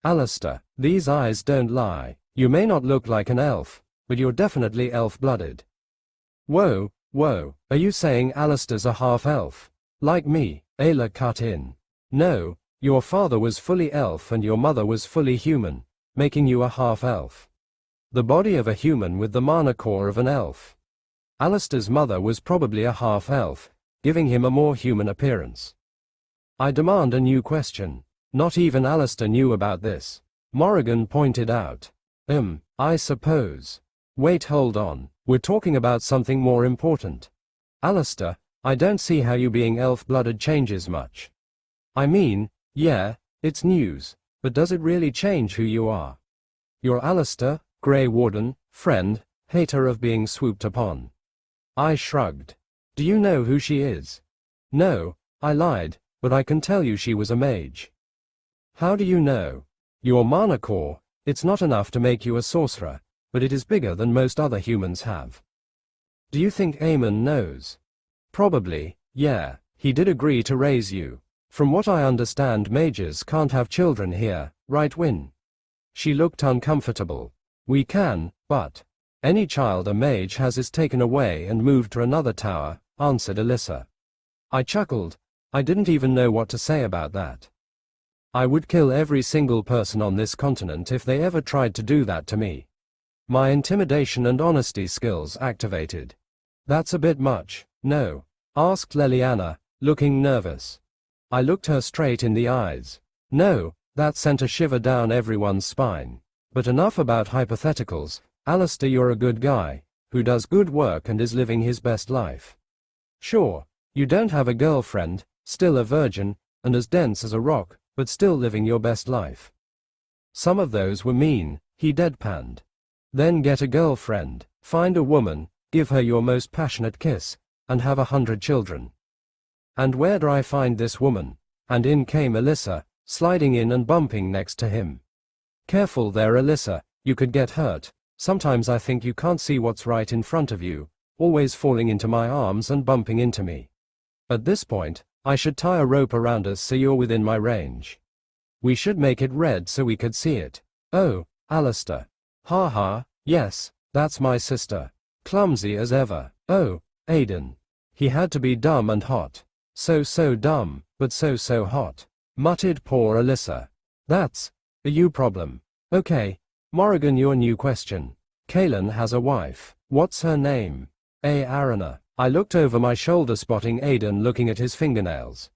Speaker 1: Alistair, these eyes don't lie. You may not look like an elf, but you're definitely elf-blooded. Whoa, are you saying Alistair's a half-elf? Like me? Ayla cut in. No, your father was fully elf and your mother was fully human, making you a half-elf. The body of a human with the mana core of an elf. Alistair's mother was probably a half-elf, giving him a more human appearance. I demand a new question. Not even Alistair knew about this. Morrigan pointed out. I suppose. Wait, hold on. We're talking about something more important. Alistair, I don't see how you being elf-blooded changes much. I mean, yeah, it's news, but does it really change who you are? You're Alistair, Grey Warden, friend, hater of being swooped upon. I shrugged. Do you know who she is? No, I lied, but I can tell you she was a mage. How do you know? Your mana core, it's not enough to make you a sorcerer, but it is bigger than most other humans have. Do you think Eamon knows? Probably, yeah, he did agree to raise you. From what I understand, mages can't have children here, right, Win? She looked uncomfortable. We can, but any child a mage has is taken away and moved to another tower, answered Alyssa. I chuckled. I didn't even know what to say about that. I would kill every single person on this continent if they ever tried to do that to me. My intimidation and honesty skills activated. That's a bit much, no? Asked Leliana, looking nervous. I looked her straight in the eyes. No, that sent a shiver down everyone's spine. But enough about hypotheticals. Alistair, you're a good guy, who does good work and is living his best life. Sure, you don't have a girlfriend, still a virgin, and as dense as a rock, but still living your best life. Some of those were mean, he deadpanned. Then get a girlfriend, find a woman, give her your most passionate kiss, and have 100 children. And where do I find this woman? And in came Alyssa, sliding in and bumping next to him. Careful there, Alyssa, you could get hurt. Sometimes I think you can't see what's right in front of you, always falling into my arms and bumping into me. At this point, I should tie a rope around us so you're within my range. We should make it red so we could see it. Oh, Alistair. Ha ha, yes, that's my sister. Clumsy as ever. Oh, Aiden. He had to be dumb and hot. So dumb, but so hot. Muttered poor Alyssa. That's a you problem. Okay, Morrigan, your new question. Kaylin has a wife. What's her name? Arana. I looked over my shoulder, spotting Aiden looking at his fingernails.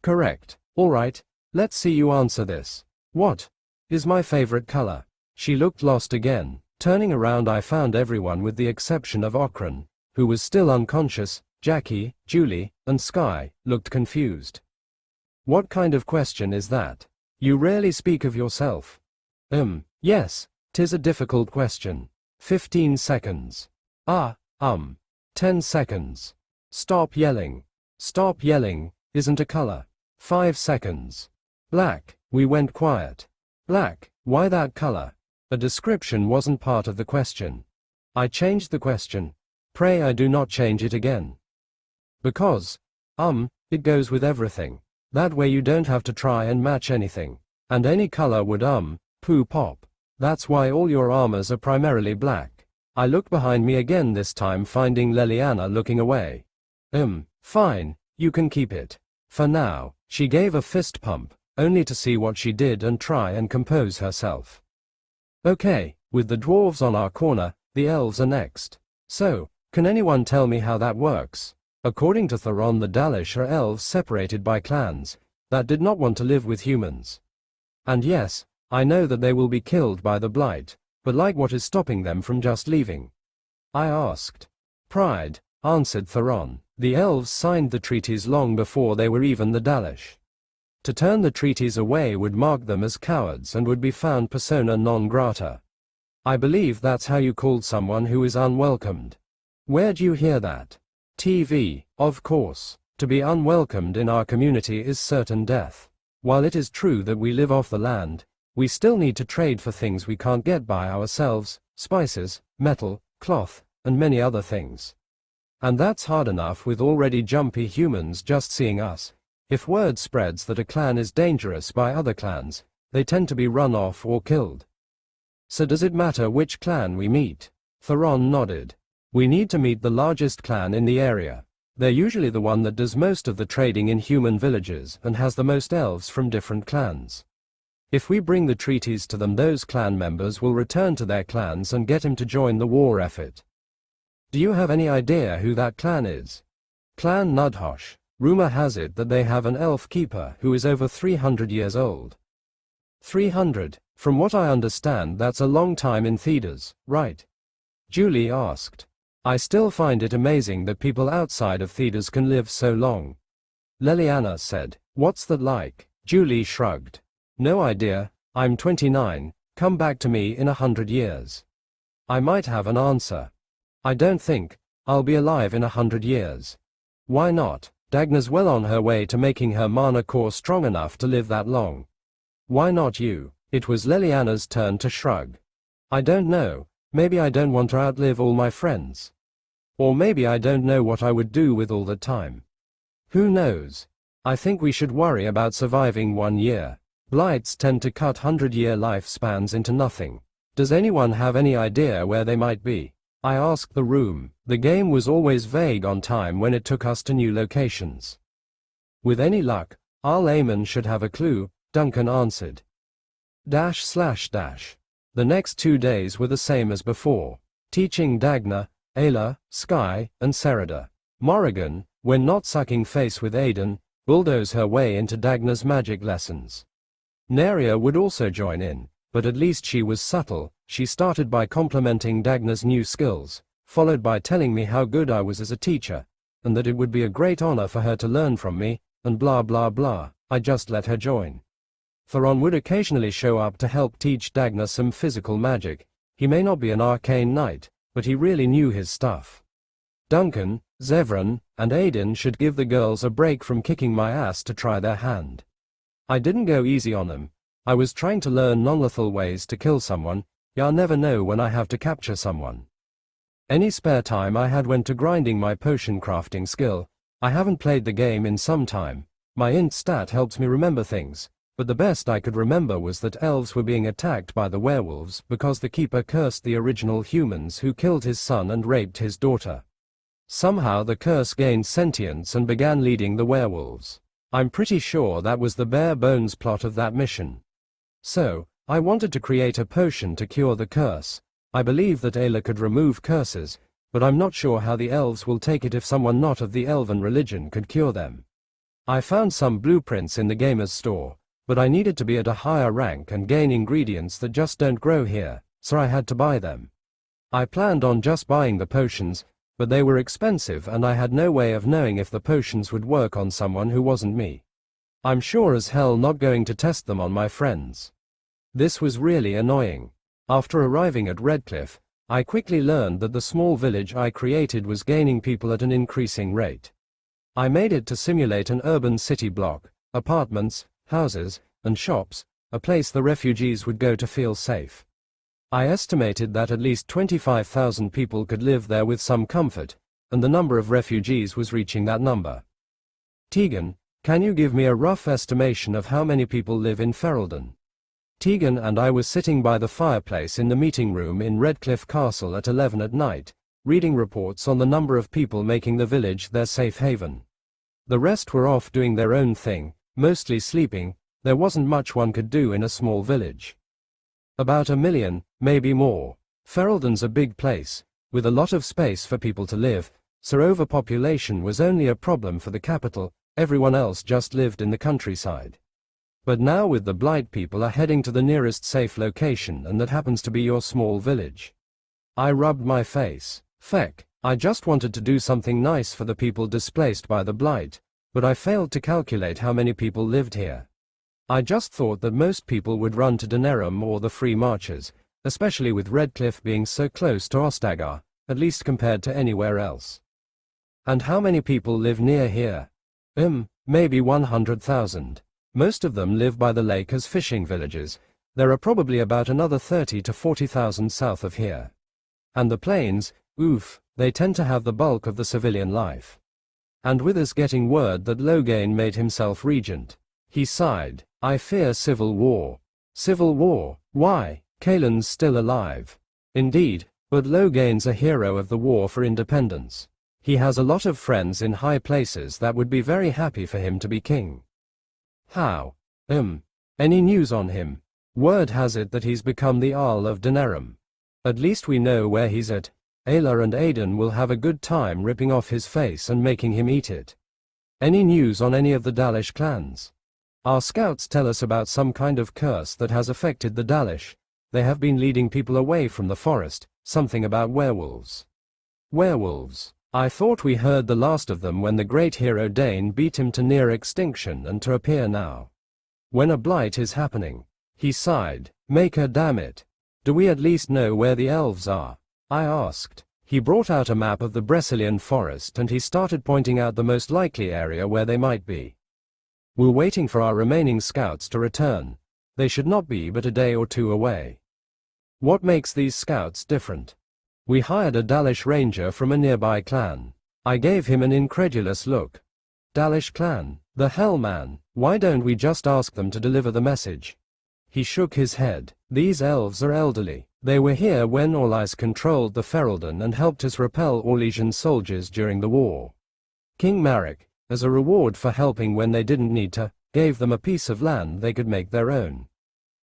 Speaker 1: Correct. Alright, let's see you answer this. What is my favorite color? She looked lost again. Turning around, I found everyone with the exception of Okran, who was still unconscious. Jackie, Julie, and Sky looked confused. What kind of question is that? You rarely speak of yourself. Yes, 'tis a difficult question. 15 seconds. 10 seconds. Stop yelling. Stop yelling, isn't a color. 5 seconds. Black. We went quiet. Black, why that color? A description wasn't part of the question. I changed the question. Pray I do not change it again. Because, it goes with everything. That way you don't have to try and match anything. And any color would poo pop. That's why all your armors are primarily black. I looked behind me again, this time finding Leliana looking away. Fine, you can keep it. For now. She gave a fist pump, only to see what she did and try and compose herself. Okay, with the dwarves on our corner, the elves are next. So, can anyone tell me how that works? According to Theron, the Dalish are elves separated by clans that did not want to live with humans. And yes, I know that they will be killed by the Blight, but like, what is stopping them from just leaving? I asked. Pride, answered Theron. The elves signed the treaties long before they were even the Dalish. To turn the treaties away would mark them as cowards and would be found persona non grata. I believe that's how you called someone who is unwelcomed. Where'd you hear that? TV, of course. To be unwelcomed in our community is certain death. While it is true that we live off the land, we still need to trade for things we can't get by ourselves, spices, metal, cloth, and many other things. And that's hard enough with already jumpy humans just seeing us. If word spreads that a clan is dangerous by other clans, they tend to be run off or killed. So does it matter which clan we meet? Theron nodded. We need to meet the largest clan in the area. They're usually the one that does most of the trading in human villages and has the most elves from different clans. If we bring the treaties to them, those clan members will return to their clans and get him to join the war effort. Do you have any idea who that clan is? Clan Nudhosh. Rumor has it that they have an elf keeper who is over 300 years old. 300? From what I understand, that's a long time in Thedas, right? Julie asked. I still find it amazing that people outside of Thedas can live so long. Leliana said. What's that like? Julie shrugged. No idea. I'm 29. Come back to me in 100 years. I might have an answer. I don't think I'll be alive in 100 years. Why not? Dagna's well on her way to making her mana core strong enough to live that long. Why not you? It was Leliana's turn to shrug. I don't know. Maybe I don't want to outlive all my friends. Or maybe I don't know what I would do with all the time. Who knows? I think we should worry about surviving 1 year. Blights tend to cut 100-year lifespans into nothing. Does anyone have any idea where they might be? I asked the room. The game was always vague on time when it took us to new locations. With any luck, Al-Aman should have a clue, Duncan answered. // The next 2 days were the same as before. Teaching Dagna, Ayla, Sky, and Sereda. Morrigan, when not sucking face with Aiden, bulldoze her way into Dagna's magic lessons. Neria would also join in, but at least she was subtle. She started by complimenting Dagna's new skills, followed by telling me how good I was as a teacher, and that it would be a great honor for her to learn from me, and blah blah blah. I just let her join. Theron would occasionally show up to help teach Dagna some physical magic. He may not be an arcane knight, but he really knew his stuff. Duncan, Zevran, and Aiden should give the girls a break from kicking my ass to try their hand. I didn't go easy on them. I was trying to learn non-lethal ways to kill someone. I'll never know when I have to capture someone. Any spare time I had went to grinding my potion crafting skill. I haven't played the game in some time. My int stat helps me remember things, but the best I could remember was that elves were being attacked by the werewolves because the keeper cursed the original humans who killed his son and raped his daughter. Somehow the curse gained sentience and began leading the werewolves. I'm pretty sure that was the bare bones plot of that mission. So, I wanted to create a potion to cure the curse. I believe that Ayla could remove curses, but I'm not sure how the elves will take it if someone not of the elven religion could cure them. I found some blueprints in the gamer's store, but I needed to be at a higher rank and gain ingredients that just don't grow here, so I had to buy them. I planned on just buying the potions, but they were expensive and I had no way of knowing if the potions would work on someone who wasn't me. I'm sure as hell not going to test them on my friends. This was really annoying. After arriving at Redcliffe, I quickly learned that the small village I created was gaining people at an increasing rate. I made it to simulate an urban city block, apartments, houses, and shops, a place the refugees would go to feel safe. I estimated that at least 25,000 people could live there with some comfort, and the number of refugees was reaching that number. Tegan, can you give me a rough estimation of how many people live in Ferelden? Tegan and I were sitting by the fireplace in the meeting room in Redcliffe Castle at 11 at night, reading reports on the number of people making the village their safe haven. The rest were off doing their own thing, mostly sleeping. There wasn't much one could do in a small village. About 1 million, maybe more. Ferelden's a big place, with a lot of space for people to live, so overpopulation was only a problem for the capital. Everyone else just lived in the countryside. But now with the blight, people are heading to the nearest safe location, and that happens to be your small village. I rubbed my face. Feck, I just wanted to do something nice for the people displaced by the blight, but I failed to calculate how many people lived here. I just thought that most people would run to Denerim or the Free Marches, especially with Redcliffe being so close to Ostagar, at least compared to anywhere else. And how many people live near here? Maybe 100,000. Most of them live by the lake as fishing villages. There are probably about another 30 to 40,000 south of here. And the plains, oof, they tend to have the bulk of the civilian life. And with us getting word that Loghain made himself regent, he sighed. I fear civil war. Civil war? Why? Kaelin's still alive. Indeed, but Loghain's a hero of the war for independence. He has a lot of friends in high places that would be very happy for him to be king. How? Any news on him? Word has it that he's become the Jarl of Denerim. At least we know where he's at. Ayla and Aiden will have a good time ripping off his face and making him eat it. Any news on any of the Dalish clans? Our scouts tell us about some kind of curse that has affected the Dalish. They have been leading people away from the forest, something about werewolves. Werewolves. I thought we heard the last of them when the great hero Dane beat him to near extinction and to appear now. When a blight is happening. He sighed. Maker, damn it. Do we at least know where the elves are? I asked. He brought out a map of the Brecilian forest and he started pointing out the most likely area where they might be. We're waiting for our remaining scouts to return. They should not be but a day or two away. What makes these scouts different? We hired a Dalish ranger from a nearby clan. I gave him an incredulous look. Dalish clan? The hell, man, why don't we just ask them to deliver the message? He shook his head. These elves are elderly. They were here when Orlais controlled the Ferelden and helped us repel Orlesian soldiers during the war. King Marek, as a reward for helping when they didn't need to, gave them a piece of land they could make their own.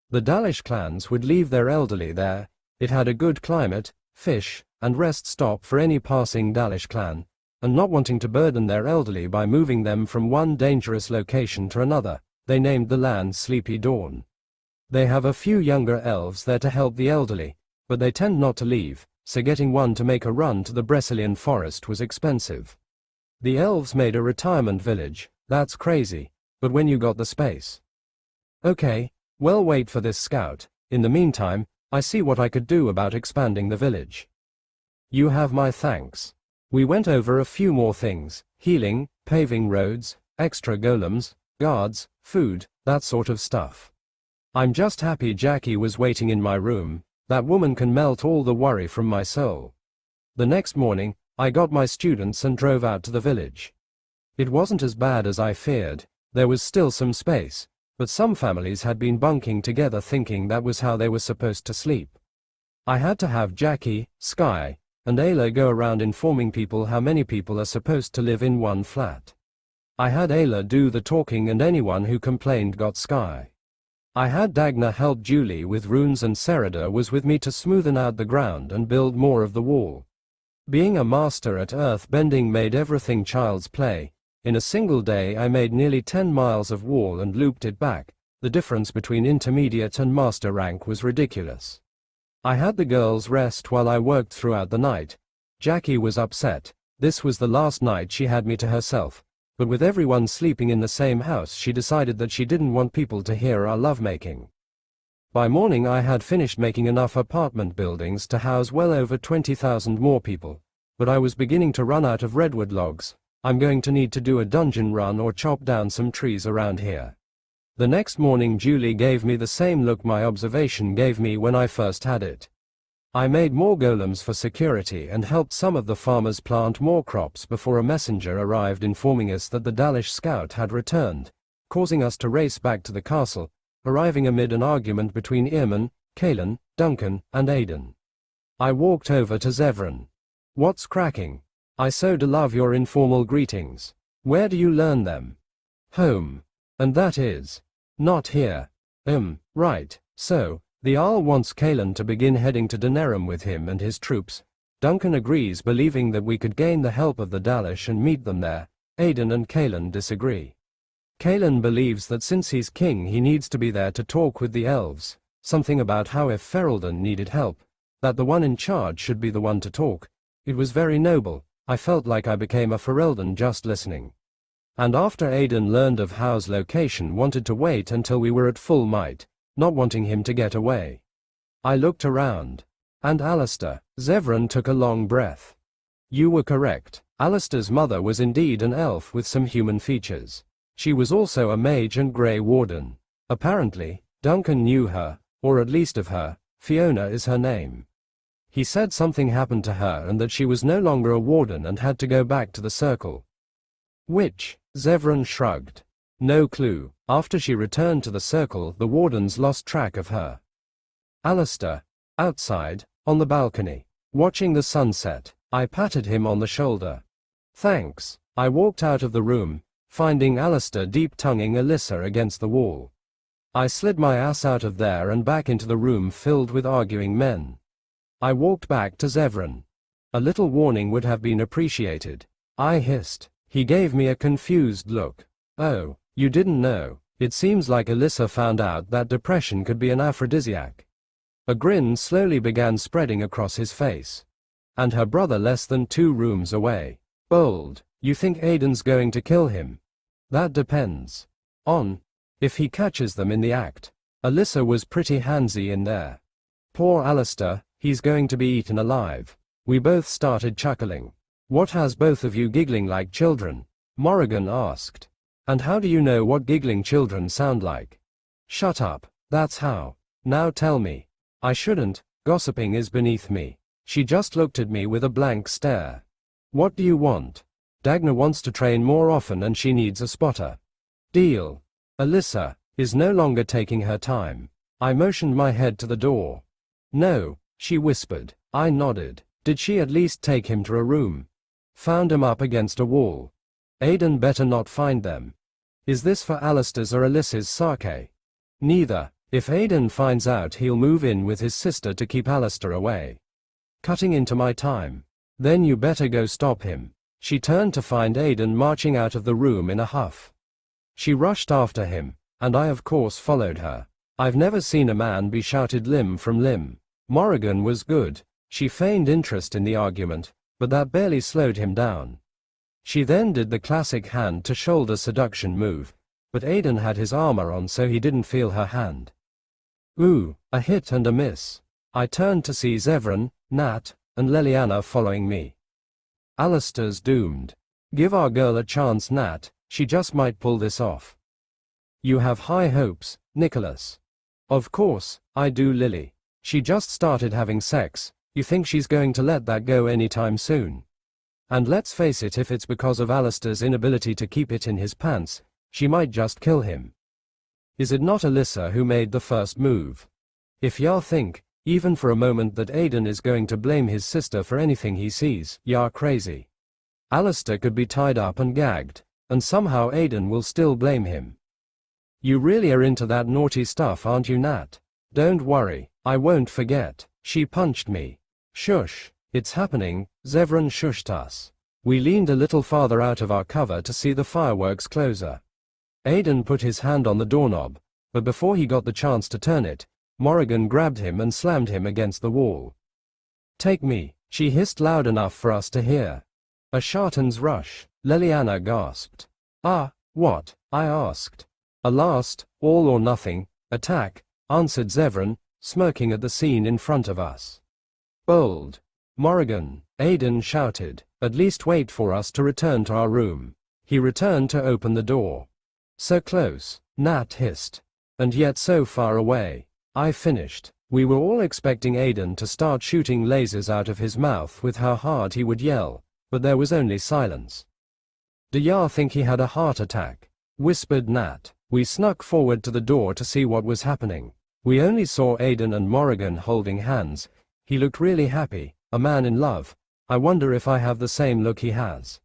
Speaker 1: The Dalish clans would leave their elderly there. It had a good climate, fish, and rest stop for any passing Dalish clan, and not wanting to burden their elderly by moving them from one dangerous location to another, they named the land Sleepy Dawn. They have a few younger elves there to help the elderly, but they tend not to leave, so getting one to make a run to the Brecilian forest was expensive. The elves made a retirement village. That's crazy, but when you got the space. Okay, well, wait for this scout. In the meantime, I see what I could do about expanding the village. You have my thanks. We went over a few more things: healing, paving roads, extra golems, guards, food, that sort of stuff. I'm just happy Jackie was waiting in my room. That woman can melt all the worry from my soul. The next morning, I got my students and drove out to the village. It wasn't as bad as I feared. There was still some space, but some families had been bunking together thinking that was how they were supposed to sleep. I had to have Jackie, Sky, and Ayla go around informing people how many people are supposed to live in one flat. I had Ayla do the talking and anyone who complained got Sky. I had Dagna help Julie with runes and Serida was with me to smoothen out the ground and build more of the wall. Being a master at earth bending made everything child's play. In a single day I made nearly 10 miles of wall and looped it back. The difference between intermediate and master rank was ridiculous. I had the girls rest while I worked throughout the night. Jackie was upset. This was the last night she had me to herself, but with everyone sleeping in the same house she decided that she didn't want people to hear our lovemaking. By morning I had finished making enough apartment buildings to house well over 20,000 more people, but I was beginning to run out of redwood logs. I'm going to need to do a dungeon run or chop down some trees around here. The next morning Julie gave me the same look my observation gave me when I first had it. I made more golems for security and helped some of the farmers plant more crops before a messenger arrived informing us that the Dalish scout had returned, causing us to race back to the castle, arriving amid an argument between Eamon, Kaelin, Duncan, and Aidan. I walked over to Zevran. What's cracking? I so do love your informal greetings. Where do you learn them? Home. And that is not here. Right. So, the Jarl wants Kaelin to begin heading to Danerum with him and his troops. Duncan agrees, believing that we could gain the help of the Dalish and meet them there. Aidan and Kaelin disagree. Kaelin believes that since he's king he needs to be there to talk with the elves, something about how if Ferelden needed help, that the one in charge should be the one to talk. It was very noble. I felt like I became a Ferelden just listening. And after Aidan learned of Howe's location, wanted to wait until we were at full might, not wanting him to get away. I looked around. And Alistair. Zevran took a long breath. You were correct. Alistair's mother was indeed an elf with some human features. She was also a mage and Grey Warden. Apparently, Duncan knew her, or at least of her. Fiona is her name. He said something happened to her and that she was no longer a warden and had to go back to the circle. Which? Zevran shrugged. No clue. After she returned to the circle, the wardens lost track of her. Alistair. Outside, on the balcony, watching the sunset. I patted him on the shoulder. Thanks. I walked out of the room, finding Alistair deep-tonguing Alyssa against the wall. I slid my ass out of there and back into the room filled with arguing men. I walked back to Zevran. A little warning would have been appreciated. I hissed. He gave me a confused look. Oh, you didn't know. It seems like Alyssa found out that depression could be an aphrodisiac. A grin slowly began spreading across his face. And her brother less than 2 rooms away. Bold. You think Aidan's going to kill him? That depends on if he catches them in the act. Alyssa was pretty handsy in there. Poor Alistair, he's going to be eaten alive. We both started chuckling. What has both of you giggling like children? Morrigan asked. And how do you know what giggling children sound like? Shut up, that's how. Now tell me. I shouldn't, gossiping is beneath me. She just looked at me with a blank stare. What do you want? Dagna wants to train more often and she needs a spotter. Deal. Alyssa is no longer taking her time. I motioned my head to the door. No, she whispered. I nodded. Did she at least take him to a room? Found him up against a wall. Aidan better not find them. Is this for Alistair's or Alyssa's sake? Neither. If Aidan finds out, he'll move in with his sister to keep Alistair away. Cutting into my time. Then you better go stop him. She turned to find Aiden marching out of the room in a huff. She rushed after him, and I of course followed her. I've never seen a man be shouted limb from limb. Morrigan was good. She feigned interest in the argument, but that barely slowed him down. She then did the classic hand-to-shoulder seduction move, but Aiden had his armor on so he didn't feel her hand. Ooh, a hit and a miss. I turned to see Zevran, Nat, and Leliana following me. Alistair's doomed. Give our girl a chance, Nat, she just might pull this off. You have high hopes, Nicholas. Of course, I do, Lily. She just started having sex, you think she's going to let that go anytime soon? And let's face it, if it's because of Alistair's inability to keep it in his pants, she might just kill him. Is it not Alyssa who made the first move? If y'all think, even for a moment, that Aiden is going to blame his sister for anything he sees, y'all crazy. Alistair could be tied up and gagged, and somehow Aiden will still blame him. You really are into that naughty stuff, aren't you, Nat? Don't worry, I won't forget. She punched me. Shush, it's happening. Zevran shushed us. We leaned a little farther out of our cover to see the fireworks closer. Aiden put his hand on the doorknob, but before he got the chance to turn it, Morrigan grabbed him and slammed him against the wall. Take me, she hissed loud enough for us to hear. A Shartan's rush, Leliana gasped. Ah, what? I asked. A last, all or nothing, attack, answered Zevran, smirking at the scene in front of us. Bold. Morrigan, Aiden shouted, at least wait for us to return to our room. He returned to open the door. So close, Nat hissed. And yet so far away. I finished. We were all expecting Aiden to start shooting lasers out of his mouth with how hard he would yell, but there was only silence. Do ya think he had a heart attack? Whispered Nat. We snuck forward to the door to see what was happening. We only saw Aiden and Morrigan holding hands. He looked really happy, a man in love. I wonder if I have the same look he has.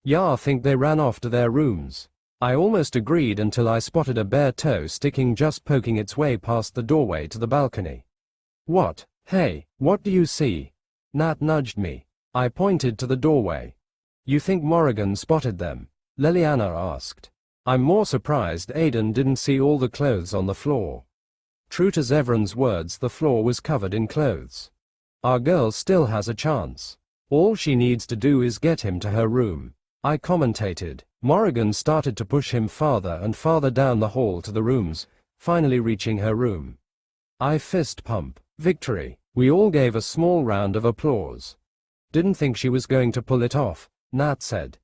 Speaker 1: Ya think they ran off to their rooms. I almost agreed until I spotted a bare toe sticking just poking its way past the doorway to the balcony. What? Hey, what do you see? Nat nudged me. I pointed to the doorway. You think Morrigan spotted them? Leliana asked. I'm more surprised Aiden didn't see all the clothes on the floor. True to Zevran's words, the floor was covered in clothes. Our girl still has a chance. All she needs to do is get him to her room. I commentated. Morrigan started to push him farther and farther down the hall to the rooms, finally reaching her room. I fist pump. Victory. We all gave a small round of applause. Didn't think she was going to pull it off, Nat said.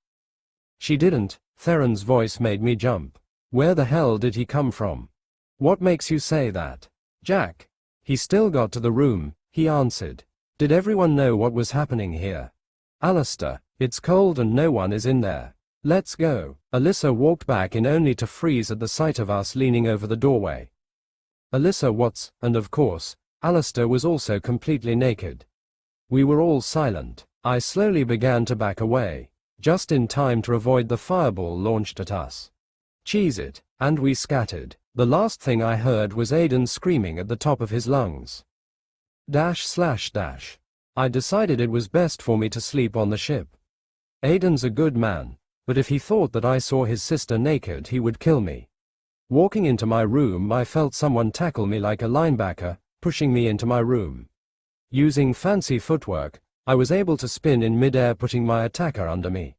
Speaker 1: She didn't. Theron's voice made me jump. Where the hell did he come from? What makes you say that? Jack. He still got to the room, he answered. Did everyone know what was happening here? Alistair, it's cold and no one is in there. Let's go. Alyssa walked back in only to freeze at the sight of us leaning over the doorway. Alyssa Watts, and of course, Alistair was also completely naked. We were all silent. I slowly began to back away, just in time to avoid the fireball launched at us. Cheese it, and we scattered. The last thing I heard was Aiden screaming at the top of his lungs. // I decided it was best for me to sleep on the ship. Aiden's a good man, but if he thought that I saw his sister naked, he would kill me. Walking into my room, I felt someone tackle me like a linebacker, pushing me into my room. Using fancy footwork, I was able to spin in midair, putting my attacker under me.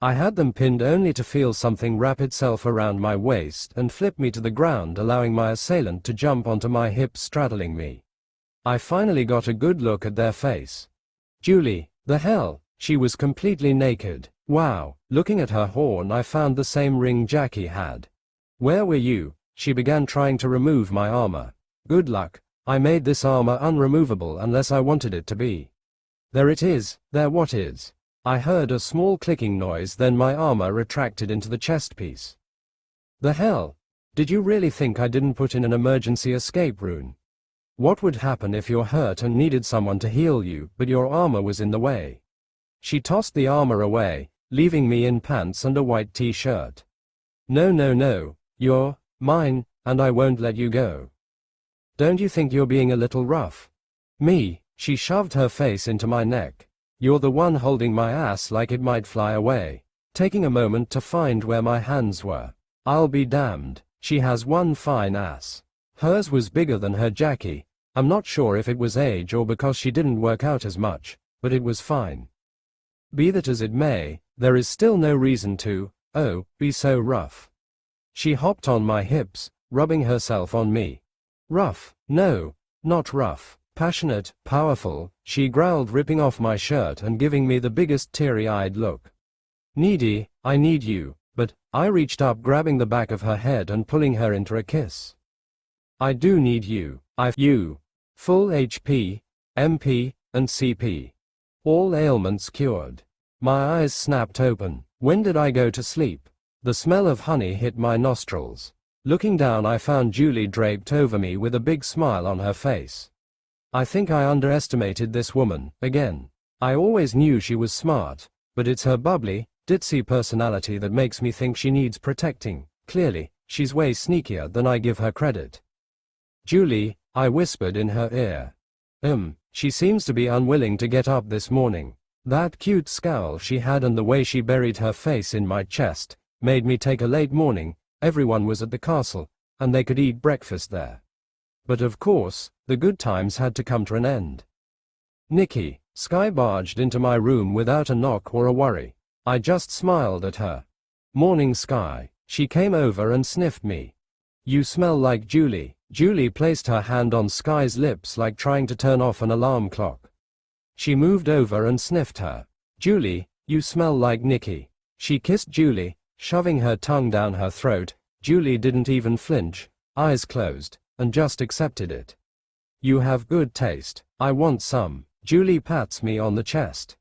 Speaker 1: I had them pinned only to feel something wrap itself around my waist and flip me to the ground, allowing my assailant to jump onto my hips, straddling me. I finally got a good look at their face. Julie, the hell, she was completely naked. Wow. Looking at her horn, I found the same ring Jackie had. Where were you? She began trying to remove my armor. Good luck. I made this armor unremovable unless I wanted it to be. There it is. There what is? I heard a small clicking noise, then my armor retracted into the chest piece. The hell? Did you really think I didn't put in an emergency escape rune? What would happen if you're hurt and needed someone to heal you, but your armor was in the way? She tossed the armor away, leaving me in pants and a white t-shirt. No, you're mine, and I won't let you go. Don't you think you're being a little rough? Me, she shoved her face into my neck. You're the one holding my ass like it might fly away. Taking a moment to find where my hands were. I'll be damned, she has one fine ass. Hers was bigger than her Jackie. I'm not sure if it was age or because she didn't work out as much, but it was fine. Be that as it may, there is still no reason to, be so rough. She hopped on my hips, rubbing herself on me. Rough, no, not rough. Passionate, powerful, she growled, ripping off my shirt and giving me the biggest teary-eyed look. Needy, I need you, but I reached up, grabbing the back of her head and pulling her into a kiss. I do need you, you. Full HP, MP, and CP. All ailments cured. My eyes snapped open. When did I go to sleep? The smell of honey hit my nostrils. Looking down, I found Julie draped over me with a big smile on her face. I think I underestimated this woman, again. I always knew she was smart, but it's her bubbly, ditzy personality that makes me think she needs protecting. Clearly, she's way sneakier than I give her credit. Julie, I whispered in her ear. She seems to be unwilling to get up this morning. That cute scowl she had and the way she buried her face in my chest made me take a late morning. Everyone was at the castle, and they could eat breakfast there. But of course, the good times had to come to an end. Nikki, Sky barged into my room without a knock or a worry. I just smiled at her. Morning, Sky. She came over and sniffed me. You smell like Julie. Julie placed her hand on Sky's lips like trying to turn off an alarm clock. She moved over and sniffed her. Julie, you smell like Nikki. She kissed Julie, shoving her tongue down her throat. Julie didn't even flinch, eyes closed, and just accepted it. You have good taste. I want some. Julie pats me on the chest.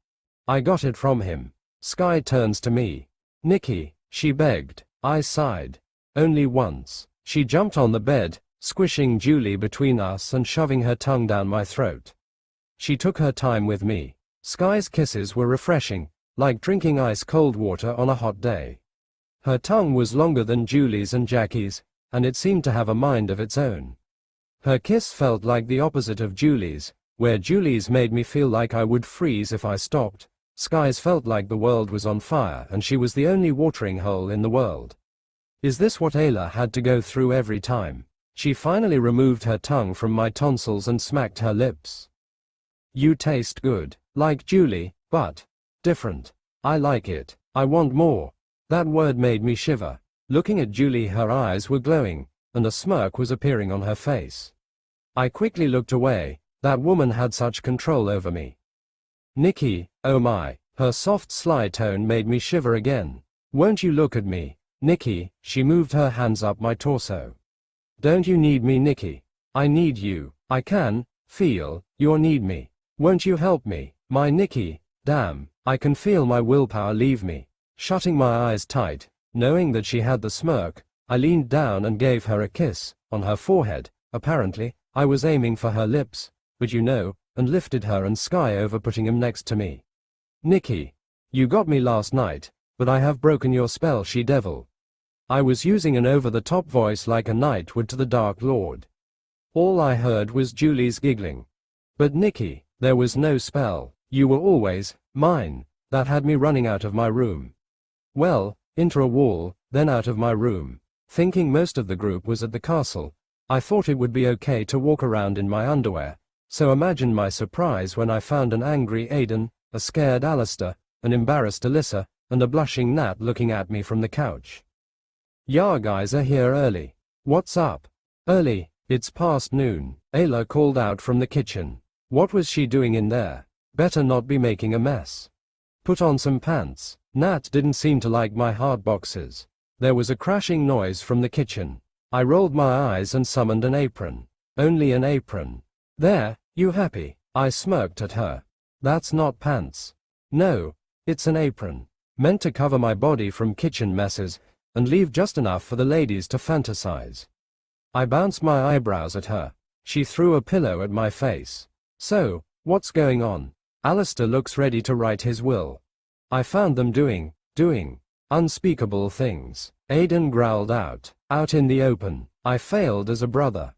Speaker 1: I got it from him. Sky turns to me. Nikki, she begged. I sighed. Only once. She jumped on the bed, squishing Julie between us and shoving her tongue down my throat. She took her time with me. Sky's kisses were refreshing, like drinking ice-cold water on a hot day. Her tongue was longer than Julie's and Jackie's, and it seemed to have a mind of its own. Her kiss felt like the opposite of Julie's, where Julie's made me feel like I would freeze if I stopped. Sky's felt like the world was on fire and she was the only watering hole in the world. Is this what Ayla had to go through every time? She finally removed her tongue from my tonsils and smacked her lips. You taste good, like Julie, but different. I like it. I want more. That word made me shiver. Looking at Julie, her eyes were glowing, and a smirk was appearing on her face. I quickly looked away. That woman had such control over me. Nikki, oh my, her soft sly tone made me shiver again. Won't you look at me, Nikki? She moved her hands up my torso. Don't you need me, Nikki? I need you. I can feel you need me. Won't you help me, my Nikki? Damn, I can feel my willpower leave me. Shutting my eyes tight, knowing that she had the smirk, I leaned down and gave her a kiss, on her forehead. Apparently, I was aiming for her lips, but and lifted her and Sky over, putting him next to me. Nikki, you got me last night, but I have broken your spell, she devil. I was using an over-the-top voice like a knight would to the Dark Lord. All I heard was Julie's giggling. But Nikki, there was no spell. You were always mine. That had me running out of my room. Well, into a wall, then out of my room. Thinking most of the group was at the castle, I thought it would be okay to walk around in my underwear. So imagine my surprise when I found an angry Aiden, a scared Alistair, an embarrassed Alyssa, and a blushing Nat looking at me from the couch. Ya guys are here early. What's up? Early, it's past noon. Ayla called out from the kitchen. What was she doing in there? Better not be making a mess. Put on some pants. Nat didn't seem to like my hard boxes. There was a crashing noise from the kitchen. I rolled my eyes and summoned an apron. Only an apron. There, you happy? I smirked at her. That's not pants. No, it's an apron. Meant to cover my body from kitchen messes, and leave just enough for the ladies to fantasize. I bounced my eyebrows at her. She threw a pillow at my face. So, what's going on? Alistair looks ready to write his will. I found them doing unspeakable things. Aiden growled out in the open. I failed as a brother.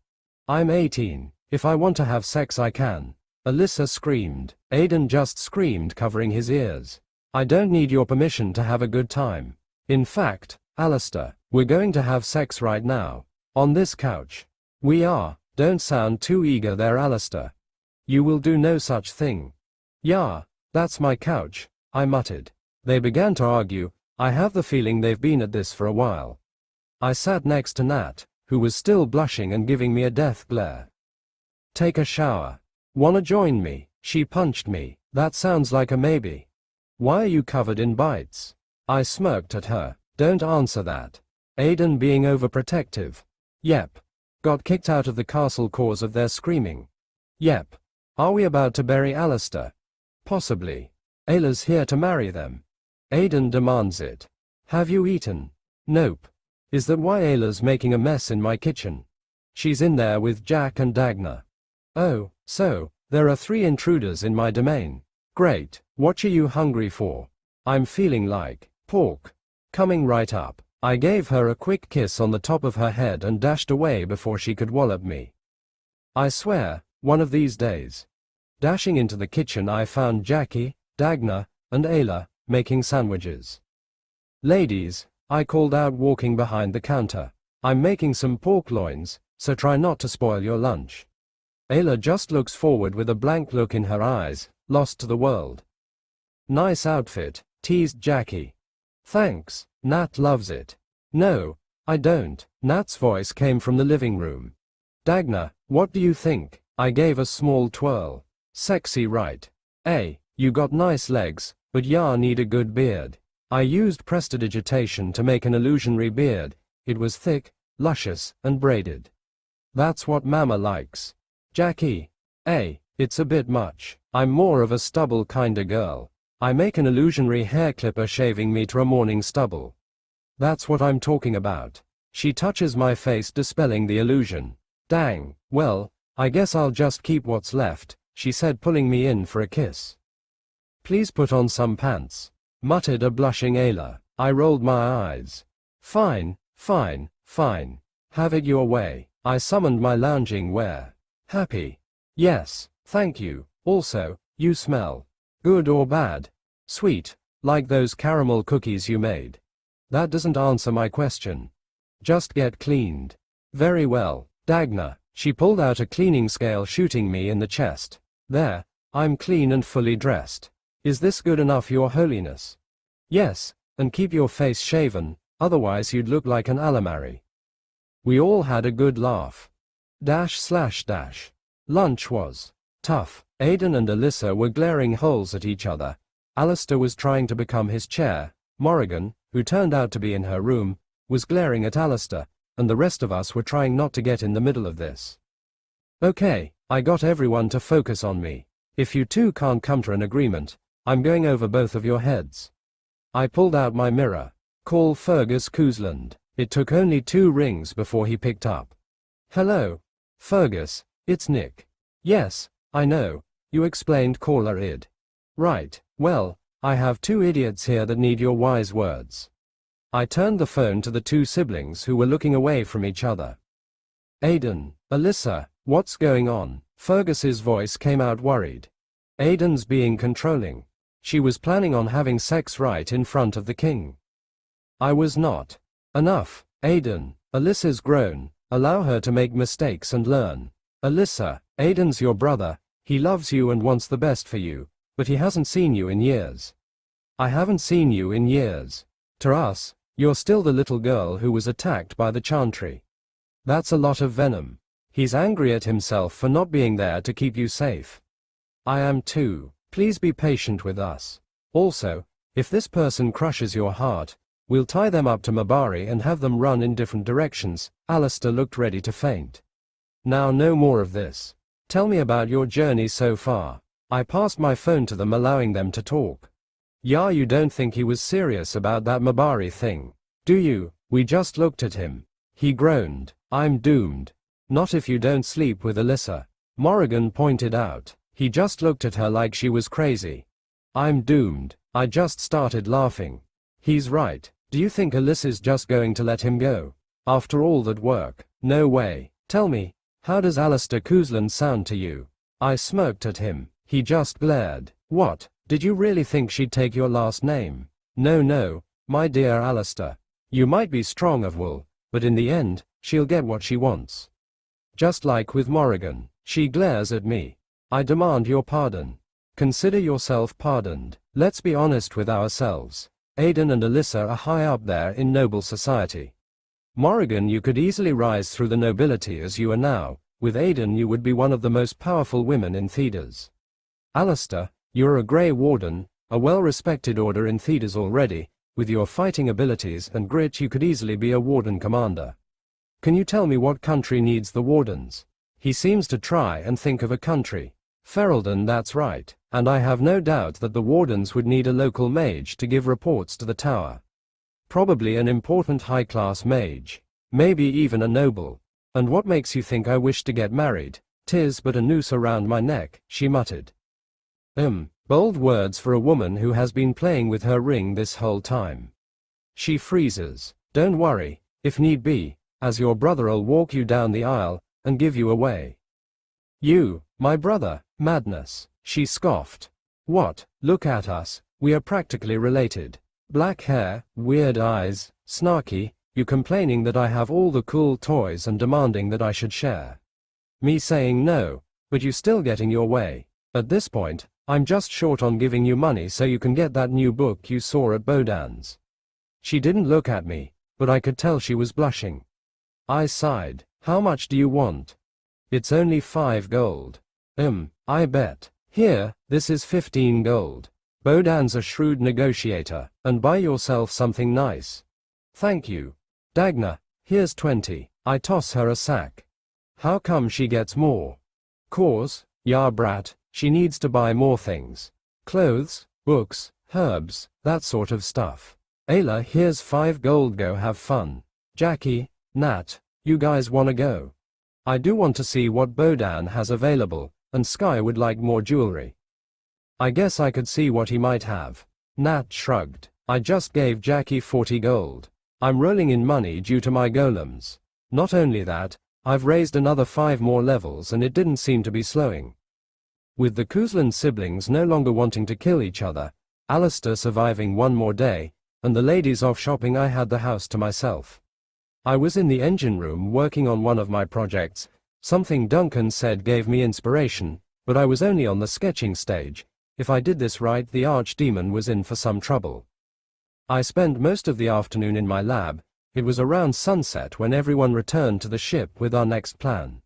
Speaker 1: I'm 18. If I want to have sex I can. Alyssa screamed. Aiden just screamed, covering his ears. I don't need your permission to have a good time. In fact, Alistair, we're going to have sex right now. On this couch. We are. Don't sound too eager there, Alistair. You will do no such thing. Yeah, that's my couch, I muttered. They began to argue. I have the feeling they've been at this for a while. I sat next to Nat, who was still blushing and giving me a death glare. Take a shower. Wanna join me? She punched me. That sounds like a maybe. Why are you covered in bites? I smirked at her. Don't answer that. Aiden being overprotective. Yep. Got kicked out of the castle cause of their screaming. Yep. Are we about to bury Alistair? Possibly. Ayla's here to marry them. Aiden demands it. Have you eaten? Nope. Is that why Ayla's making a mess in my kitchen? She's in there with Jack and Dagna. Oh, so, there are 3 intruders in my domain. Great. What are you hungry for? I'm feeling like pork. Coming right up. I gave her a quick kiss on the top of her head and dashed away before she could wallop me. I swear, one of these days. Dashing into the kitchen, I found Jackie, Dagna, and Ayla making sandwiches. Ladies, I called out, walking behind the counter. I'm making some pork loins, so try not to spoil your lunch. Ayla just looks forward with a blank look in her eyes, lost to the world. Nice outfit, teased Jackie. Thanks, Nat loves it. No, I don't. Nat's voice came from the living room. Dagna, what do you think? I gave a small twirl. Sexy, right? Hey, you got nice legs, but ya need a good beard. I used prestidigitation to make an illusionary beard. It was thick, luscious, and braided. That's what Mama likes. Jackie. Hey, it's a bit much. I'm more of a stubble kinda girl. I make an illusionary hair clipper shaving me to a morning stubble. That's what I'm talking about. She touches my face, dispelling the illusion. Dang, well, I guess I'll just keep what's left, she said, pulling me in for a kiss. Please put on some pants, muttered a blushing Ayla. I rolled my eyes. Fine, fine, fine. Have it your way. I summoned my lounging wear. Happy? Yes, thank you. Also, you smell. Good or bad? Sweet, like those caramel cookies you made. That doesn't answer my question. Just get cleaned. Very well, Dagna. She pulled out a cleaning scale, shooting me in the chest. There, I'm clean and fully dressed. Is this good enough, Your Holiness? Yes, and keep your face shaven, otherwise you'd look like an alamari. We all had a good laugh. // Lunch was tough. Aiden and Alyssa were glaring holes at each other. Alistair was trying to become his chair. Morrigan, who turned out to be in her room, was glaring at Alistair, and the rest of us were trying not to get in the middle of this. Okay, I got everyone to focus on me. If you two can't come to an agreement, I'm going over both of your heads. I pulled out my mirror. Call Fergus Cousland. It took only 2 rings before he picked up. Hello. Fergus, it's Nick. Yes, I know, you explained, caller id. Right, well, I have 2 idiots here that need your wise words. I turned the phone to the 2 siblings who were looking away from each other. Aiden, Alyssa, what's going on? Fergus's voice came out worried. Aiden's being controlling. She was planning on having sex right in front of the king. I was not. Enough, Aiden. Alyssa's grown. Allow her to make mistakes and learn. Alyssa, Aiden's your brother. He loves you and wants the best for you, but he hasn't seen you in years. I haven't seen you in years. To us, you're still the little girl who was attacked by the Chantry. That's a lot of venom. He's angry at himself for not being there to keep you safe. I am too. Please be patient with us. Also, if this person crushes your heart, we'll tie them up to Mabari and have them run in different directions. Alistair looked ready to faint. Now no more of this. Tell me about your journey so far. I passed my phone to them, allowing them to talk. Yeah, you don't think he was serious about that Mabari thing, do you? We just looked at him. He groaned. I'm doomed. Not if you don't sleep with Alyssa. Morrigan pointed out. He just looked at her like she was crazy. I'm doomed. I just started laughing. He's right. Do you think Alyssa's just going to let him go? After all that work? No way. Tell me, how does Alistair Cousland sound to you? I smirked at him. He just glared. What, did you really think she'd take your last name? No, no, my dear Alistair. You might be strong of will, but in the end, she'll get what she wants. Just like with Morrigan. She glares at me. I demand your pardon. Consider yourself pardoned. Let's be honest with ourselves. Aidan and Alyssa are high up there in noble society. Morrigan, you could easily rise through the nobility as you are now. With Aidan you would be one of the most powerful women in Thedas. Alistair, you're a Grey Warden, a well-respected order in Thedas already. With your fighting abilities and grit you could easily be a Warden commander. Can you tell me what country needs the Wardens? He seems to try and think of a country. Ferelden, that's right, and I have no doubt that the Wardens would need a local mage to give reports to the tower. Probably an important high-class mage. Maybe even a noble. And what makes you think I wish to get married? 'Tis but a noose around my neck, she muttered. Bold words for a woman who has been playing with her ring this whole time. She freezes. Don't worry, if need be, as your brother'll walk you down the aisle and give you away. You, my brother, madness, she scoffed. What, look at us, we are practically related. Black hair, weird eyes, snarky, you complaining that I have all the cool toys and demanding that I should share. Me saying no, but you still getting your way. At this point, I'm just short on giving you money so you can get that new book you saw at Bodan's. She didn't look at me, but I could tell she was blushing. I sighed. How much do you want? It's only 5 gold. I bet. Here, this is 15 gold. Bodan's a shrewd negotiator, and buy yourself something nice. Thank you. Dagna, here's 20. I toss her a sack. How come she gets more? 'Cause, ya brat, she needs to buy more things. Clothes, books, herbs, that sort of stuff. Ayla, here's 5 gold, go have fun. Jackie, Nat, you guys wanna go? I do want to see what Bodan has available, and Sky would like more jewelry. I guess I could see what he might have. Nat shrugged. I just gave Jackie 40 gold. I'm rolling in money due to my golems. Not only that, I've raised another 5 more levels and it didn't seem to be slowing. With the Kuzlan siblings no longer wanting to kill each other, Alistair surviving one more day, and the ladies off shopping, I had the house to myself. I was in the engine room working on one of my projects. Something Duncan said gave me inspiration, but I was only on the sketching stage. If I did this right, the archdemon was in for some trouble. I spent most of the afternoon in my lab. It was around sunset when everyone returned to the ship with our next plan.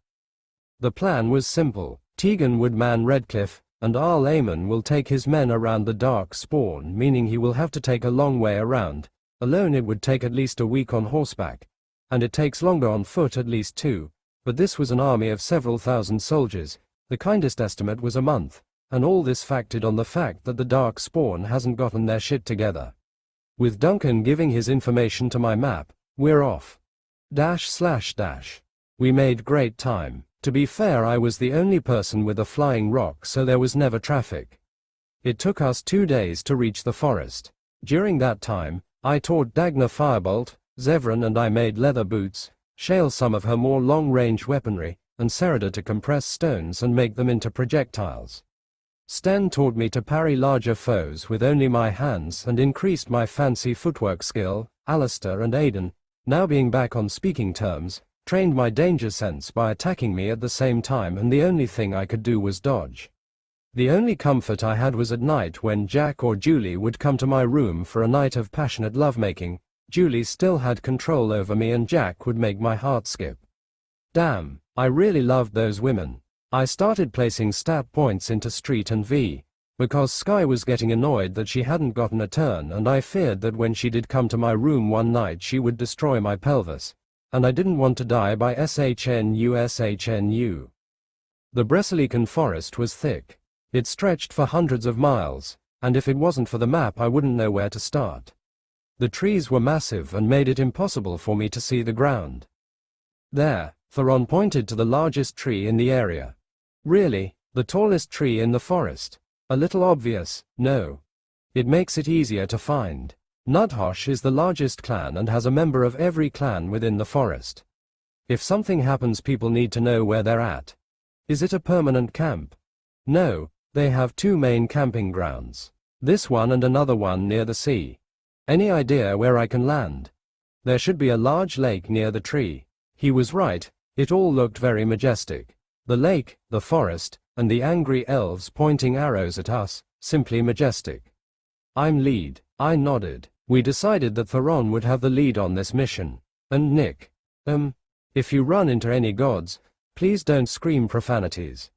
Speaker 1: The plan was simple. Tegan would man Redcliffe, and Arl Aemon will take his men around the Dark Spawn, meaning he will have to take a long way around. Alone it would take at least a week on horseback, and it takes longer on foot, at least 2, but this was an army of several thousand soldiers. The kindest estimate was a month, and all this factored on the fact that the Dark Spawn hasn't gotten their shit together. With Duncan giving his information to my map, we're off. // We made great time. To be fair, I was the only person with a flying rock, so there was never traffic. It took us 2 days to reach the forest. During that time, I taught Dagna Firebolt, Zevran and I made leather boots, Shale some of her more long-range weaponry, and Serida to compress stones and make them into projectiles. Sten taught me to parry larger foes with only my hands and increased my fancy footwork skill. Alistair and Aidan, now being back on speaking terms, trained my danger sense by attacking me at the same time, and the only thing I could do was dodge. The only comfort I had was at night when Jack or Julie would come to my room for a night of passionate lovemaking. Julie still had control over me and Jack would make my heart skip. Damn, I really loved those women. I started placing stat points into Street and V, because Sky was getting annoyed that she hadn't gotten a turn, and I feared that when she did come to my room one night she would destroy my pelvis, and I didn't want to die by SHNU. The Bressilican forest was thick. It stretched for hundreds of miles, and if it wasn't for the map I wouldn't know where to start. The trees were massive and made it impossible for me to see the ground. There, Theron pointed to the largest tree in the area. Really, the tallest tree in the forest. A little obvious, no. It makes it easier to find. Nudhosh is the largest clan and has a member of every clan within the forest. If something happens, people need to know where they're at. Is it a permanent camp? No, they have two main camping grounds. This one and another one near the sea. Any idea where I can land? There should be a large lake near the tree. He was right, it all looked very majestic. The lake, the forest, and the angry elves pointing arrows at us, simply majestic. I'm lead. I nodded. We decided that Theron would have the lead on this mission. And Nick. If you run into any gods, please don't scream profanities.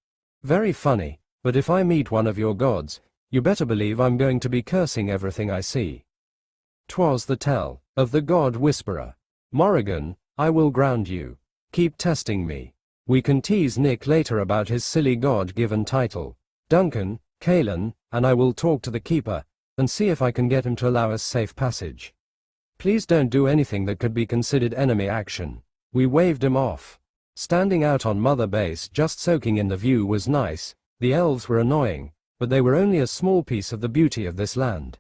Speaker 1: Very funny, but if I meet one of your gods, you better believe I'm going to be cursing everything I see. 'Twas the tell of the god whisperer. Morrigan, I will ground you. Keep testing me. We can tease Nick later about his silly god-given title. Duncan, Kalen, and I will talk to the keeper, and see if I can get him to allow us safe passage. Please don't do anything that could be considered enemy action. We waved him off. Standing out on Mother Base just soaking in the view was nice. The elves were annoying, but they were only a small piece of the beauty of this land.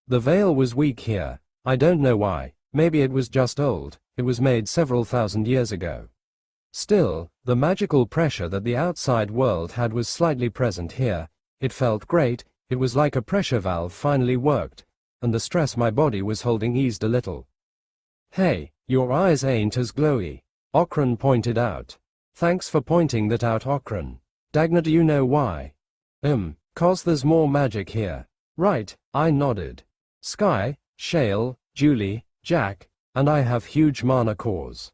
Speaker 1: The veil was weak here. I don't know why, maybe it was just old, it was made several thousand years ago. Still, the magical pressure that the outside world had was slightly present here. It felt great, it was like a pressure valve finally worked, and the stress my body was holding eased a little. Hey, your eyes ain't as glowy, Okran pointed out. Thanks for pointing that out, Okran. Dagna, do you know why? 'Cause there's more magic here. Right, I nodded. Sky, Shale, Julie, Jack, and I have huge mana cores.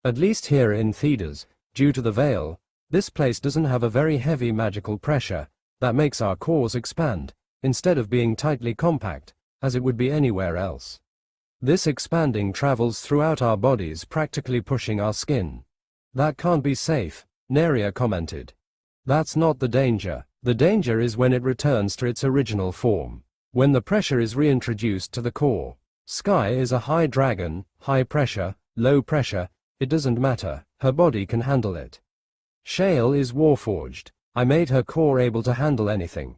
Speaker 1: At least here in Thedas, due to the veil, this place doesn't have a very heavy magical pressure that makes our cores expand, instead of being tightly compact, as it would be anywhere else. This expanding travels throughout our bodies, practically pushing our skin. That can't be safe, Neria commented. That's not the danger. The danger is when it returns to its original form. When the pressure is reintroduced to the core. Sky is a high dragon, high pressure, low pressure, it doesn't matter, her body can handle it. Shale is warforged. I made her core able to handle anything.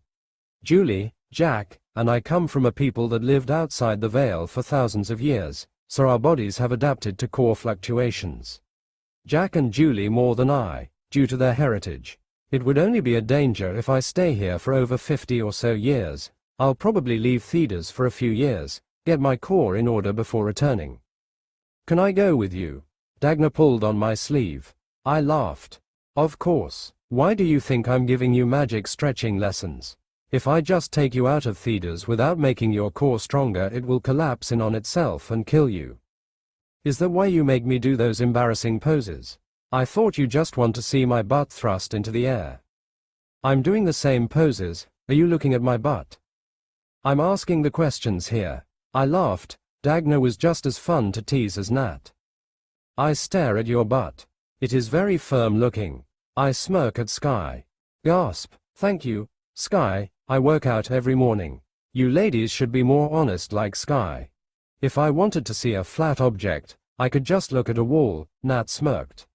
Speaker 1: Julie, Jack, and I come from a people that lived outside the veil for thousands of years, so our bodies have adapted to core fluctuations. Jack and Julie more than I, due to their heritage. It would only be a danger if I stay here for over 50 or so years. I'll probably leave Thedas for a few years, get my core in order before returning. Can I go with you? Dagna pulled on my sleeve. I laughed. Of course. Why do you think I'm giving you magic stretching lessons? If I just take you out of Thedas without making your core stronger, it will collapse in on itself and kill you. Is that why you make me do those embarrassing poses? I thought you just want to see my butt thrust into the air. I'm doing the same poses. Are you looking at my butt? I'm asking the questions here. I laughed. Dagna was just as fun to tease as Nat. I stare at your butt. It is very firm looking. I smirk at Sky. Gasp. Thank you, Sky, I work out every morning. You ladies should be more honest like Sky. If I wanted to see a flat object, I could just look at a wall, Nat smirked.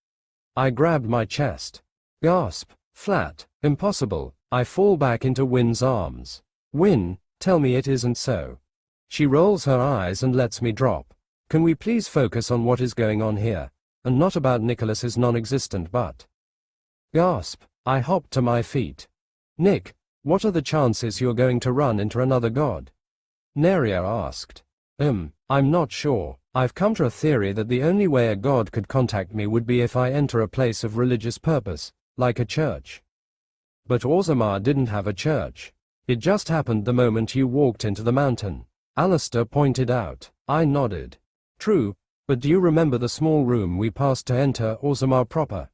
Speaker 1: I grabbed my chest. Gasp. Flat. Impossible. I fall back into Wynn's arms. Wynn, tell me it isn't so. She rolls her eyes and lets me drop. Can we please focus on what is going on here, and not about Nicholas's non-existent butt? Gasp. I hopped to my feet. Nick, what are the chances you're going to run into another god? Neria asked. I'm not sure. I've come to a theory that the only way a god could contact me would be if I enter a place of religious purpose, like a church. But Orzammar didn't have a church. It just happened the moment you walked into the mountain. Alistair pointed out. I nodded. True, but do you remember the small room we passed to enter Orzammar proper?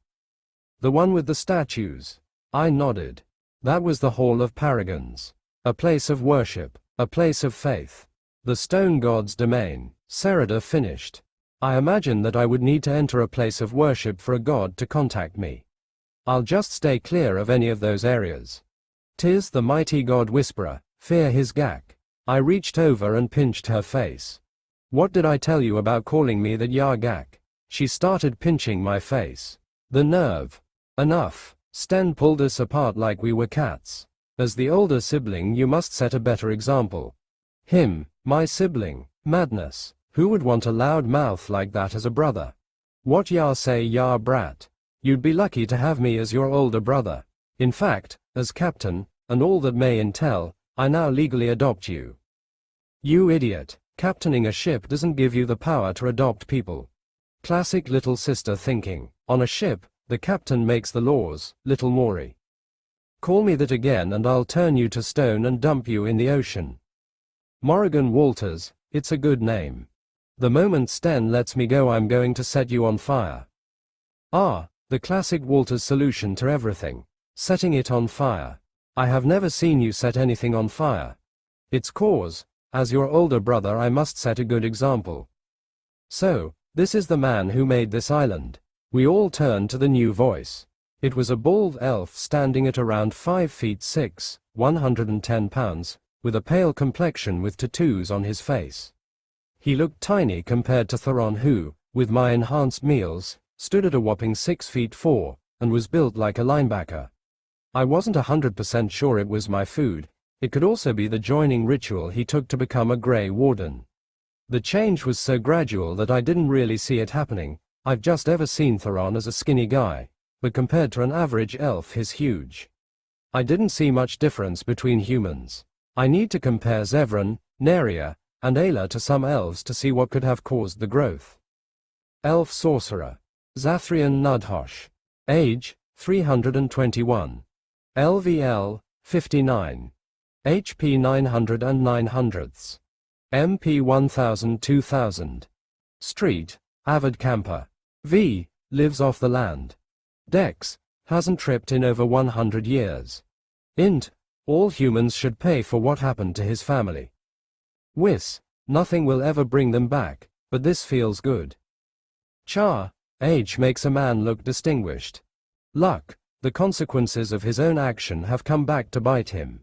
Speaker 1: The one with the statues? I nodded. That was the Hall of Paragons. A place of worship, a place of faith. The stone god's domain, Serada finished. I imagine that I would need to enter a place of worship for a god to contact me. I'll just stay clear of any of those areas. 'Tis the mighty god whisperer, fear his gak. I reached over and pinched her face. What did I tell you about calling me the Yargak? She started pinching my face. The nerve. Enough. Sten pulled us apart like we were cats. As the older sibling, you must set a better example. Him, my sibling, madness. Who would want a loud mouth like that as a brother? What ya say, ya brat? You'd be lucky to have me as your older brother. In fact, as captain, and all that may entail, I now legally adopt you. You idiot, captaining a ship doesn't give you the power to adopt people. Classic little sister thinking. On a ship, the captain makes the laws, little Maury. Call me that again and I'll turn you to stone and dump you in the ocean. Morrigan Walters, it's a good name. The moment Sten lets me go I'm going to set you on fire. Ah, the classic Walters solution to everything. Setting it on fire. I have never seen you set anything on fire. It's cause, as your older brother I must set a good example. So, this is the man who made this island. We all turned to the new voice. It was a bald elf standing at around 5 feet 6, 110 pounds, with a pale complexion with tattoos on his face. He looked tiny compared to Theron who, with my enhanced meals, stood at a whopping 6 feet 4, and was built like a linebacker. I wasn't 100% sure it was my food. It could also be the joining ritual he took to become a Grey Warden. The change was so gradual that I didn't really see it happening. I've just ever seen Theron as a skinny guy, but compared to an average elf he's huge. I didn't see much difference between humans. I need to compare Zevran, Neria, and Ayla to some elves to see what could have caused the growth. Elf Sorcerer. Zathrian Nudhosh. Age, 321. LVL, 59. HP 900 and 900ths. MP 1000 2000. Street, avid camper. V, lives off the land. Dex, hasn't tripped in over 100 years. Int, all humans should pay for what happened to his family. Wis, nothing will ever bring them back, but this feels good. Char, age makes a man look distinguished. Luck, the consequences of his own action have come back to bite him.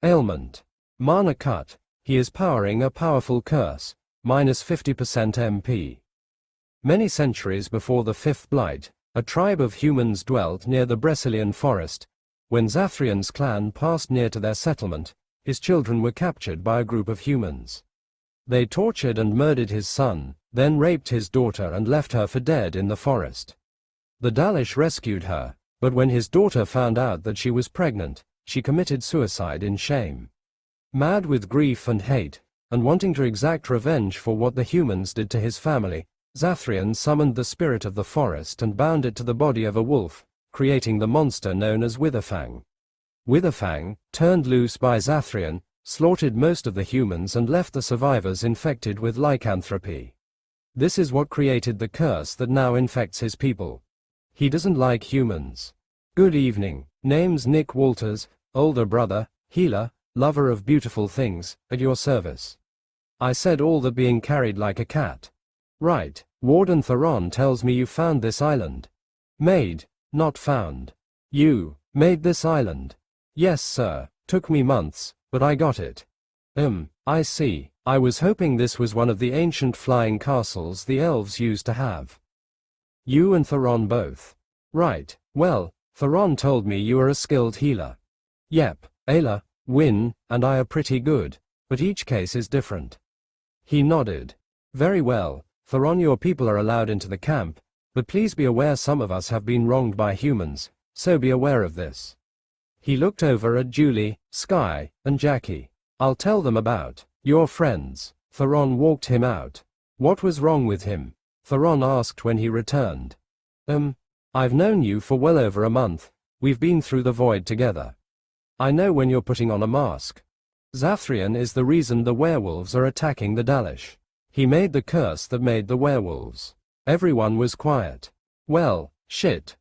Speaker 1: Ailment. Mana cut, he is powering a powerful curse, minus 50% MP. Many centuries before the Fifth Blight, a tribe of humans dwelt near the Brecilian forest. When Zathrian's clan passed near to their settlement, his children were captured by a group of humans. They tortured and murdered his son, then raped his daughter and left her for dead in the forest. The Dalish rescued her, but when his daughter found out that she was pregnant, she committed suicide in shame. Mad with grief and hate, and wanting to exact revenge for what the humans did to his family, Zathrian summoned the spirit of the forest and bound it to the body of a wolf, creating the monster known as Witherfang. Witherfang, turned loose by Zathrian, slaughtered most of the humans and left the survivors infected with lycanthropy. This is what created the curse that now infects his people. He doesn't like humans. Good evening, name's Nick Walters, older brother, healer, lover of beautiful things, at your service. I said all that being carried like a cat. Right, Warden Theron tells me you found this island. Made, not found. You made this island. Yes sir, took me months, but I got it. I see. I was hoping this was one of the ancient flying castles the elves used to have. You and Theron both. Right, well, Theron told me you are a skilled healer. Yep, Ayla, Win, and I are pretty good, but each case is different. He nodded. Very well, Theron, your people are allowed into the camp, but please be aware some of us have been wronged by humans, so be aware of this. He looked over at Julie, Sky, and Jackie. I'll tell them about your friends. Theron walked him out. What was wrong with him? Theron asked when he returned. I've known you for well over a month. We've been through the void together. I know when you're putting on a mask. Zathrian is the reason the werewolves are attacking the Dalish. He made the curse that made the werewolves. Everyone was quiet. Well, shit,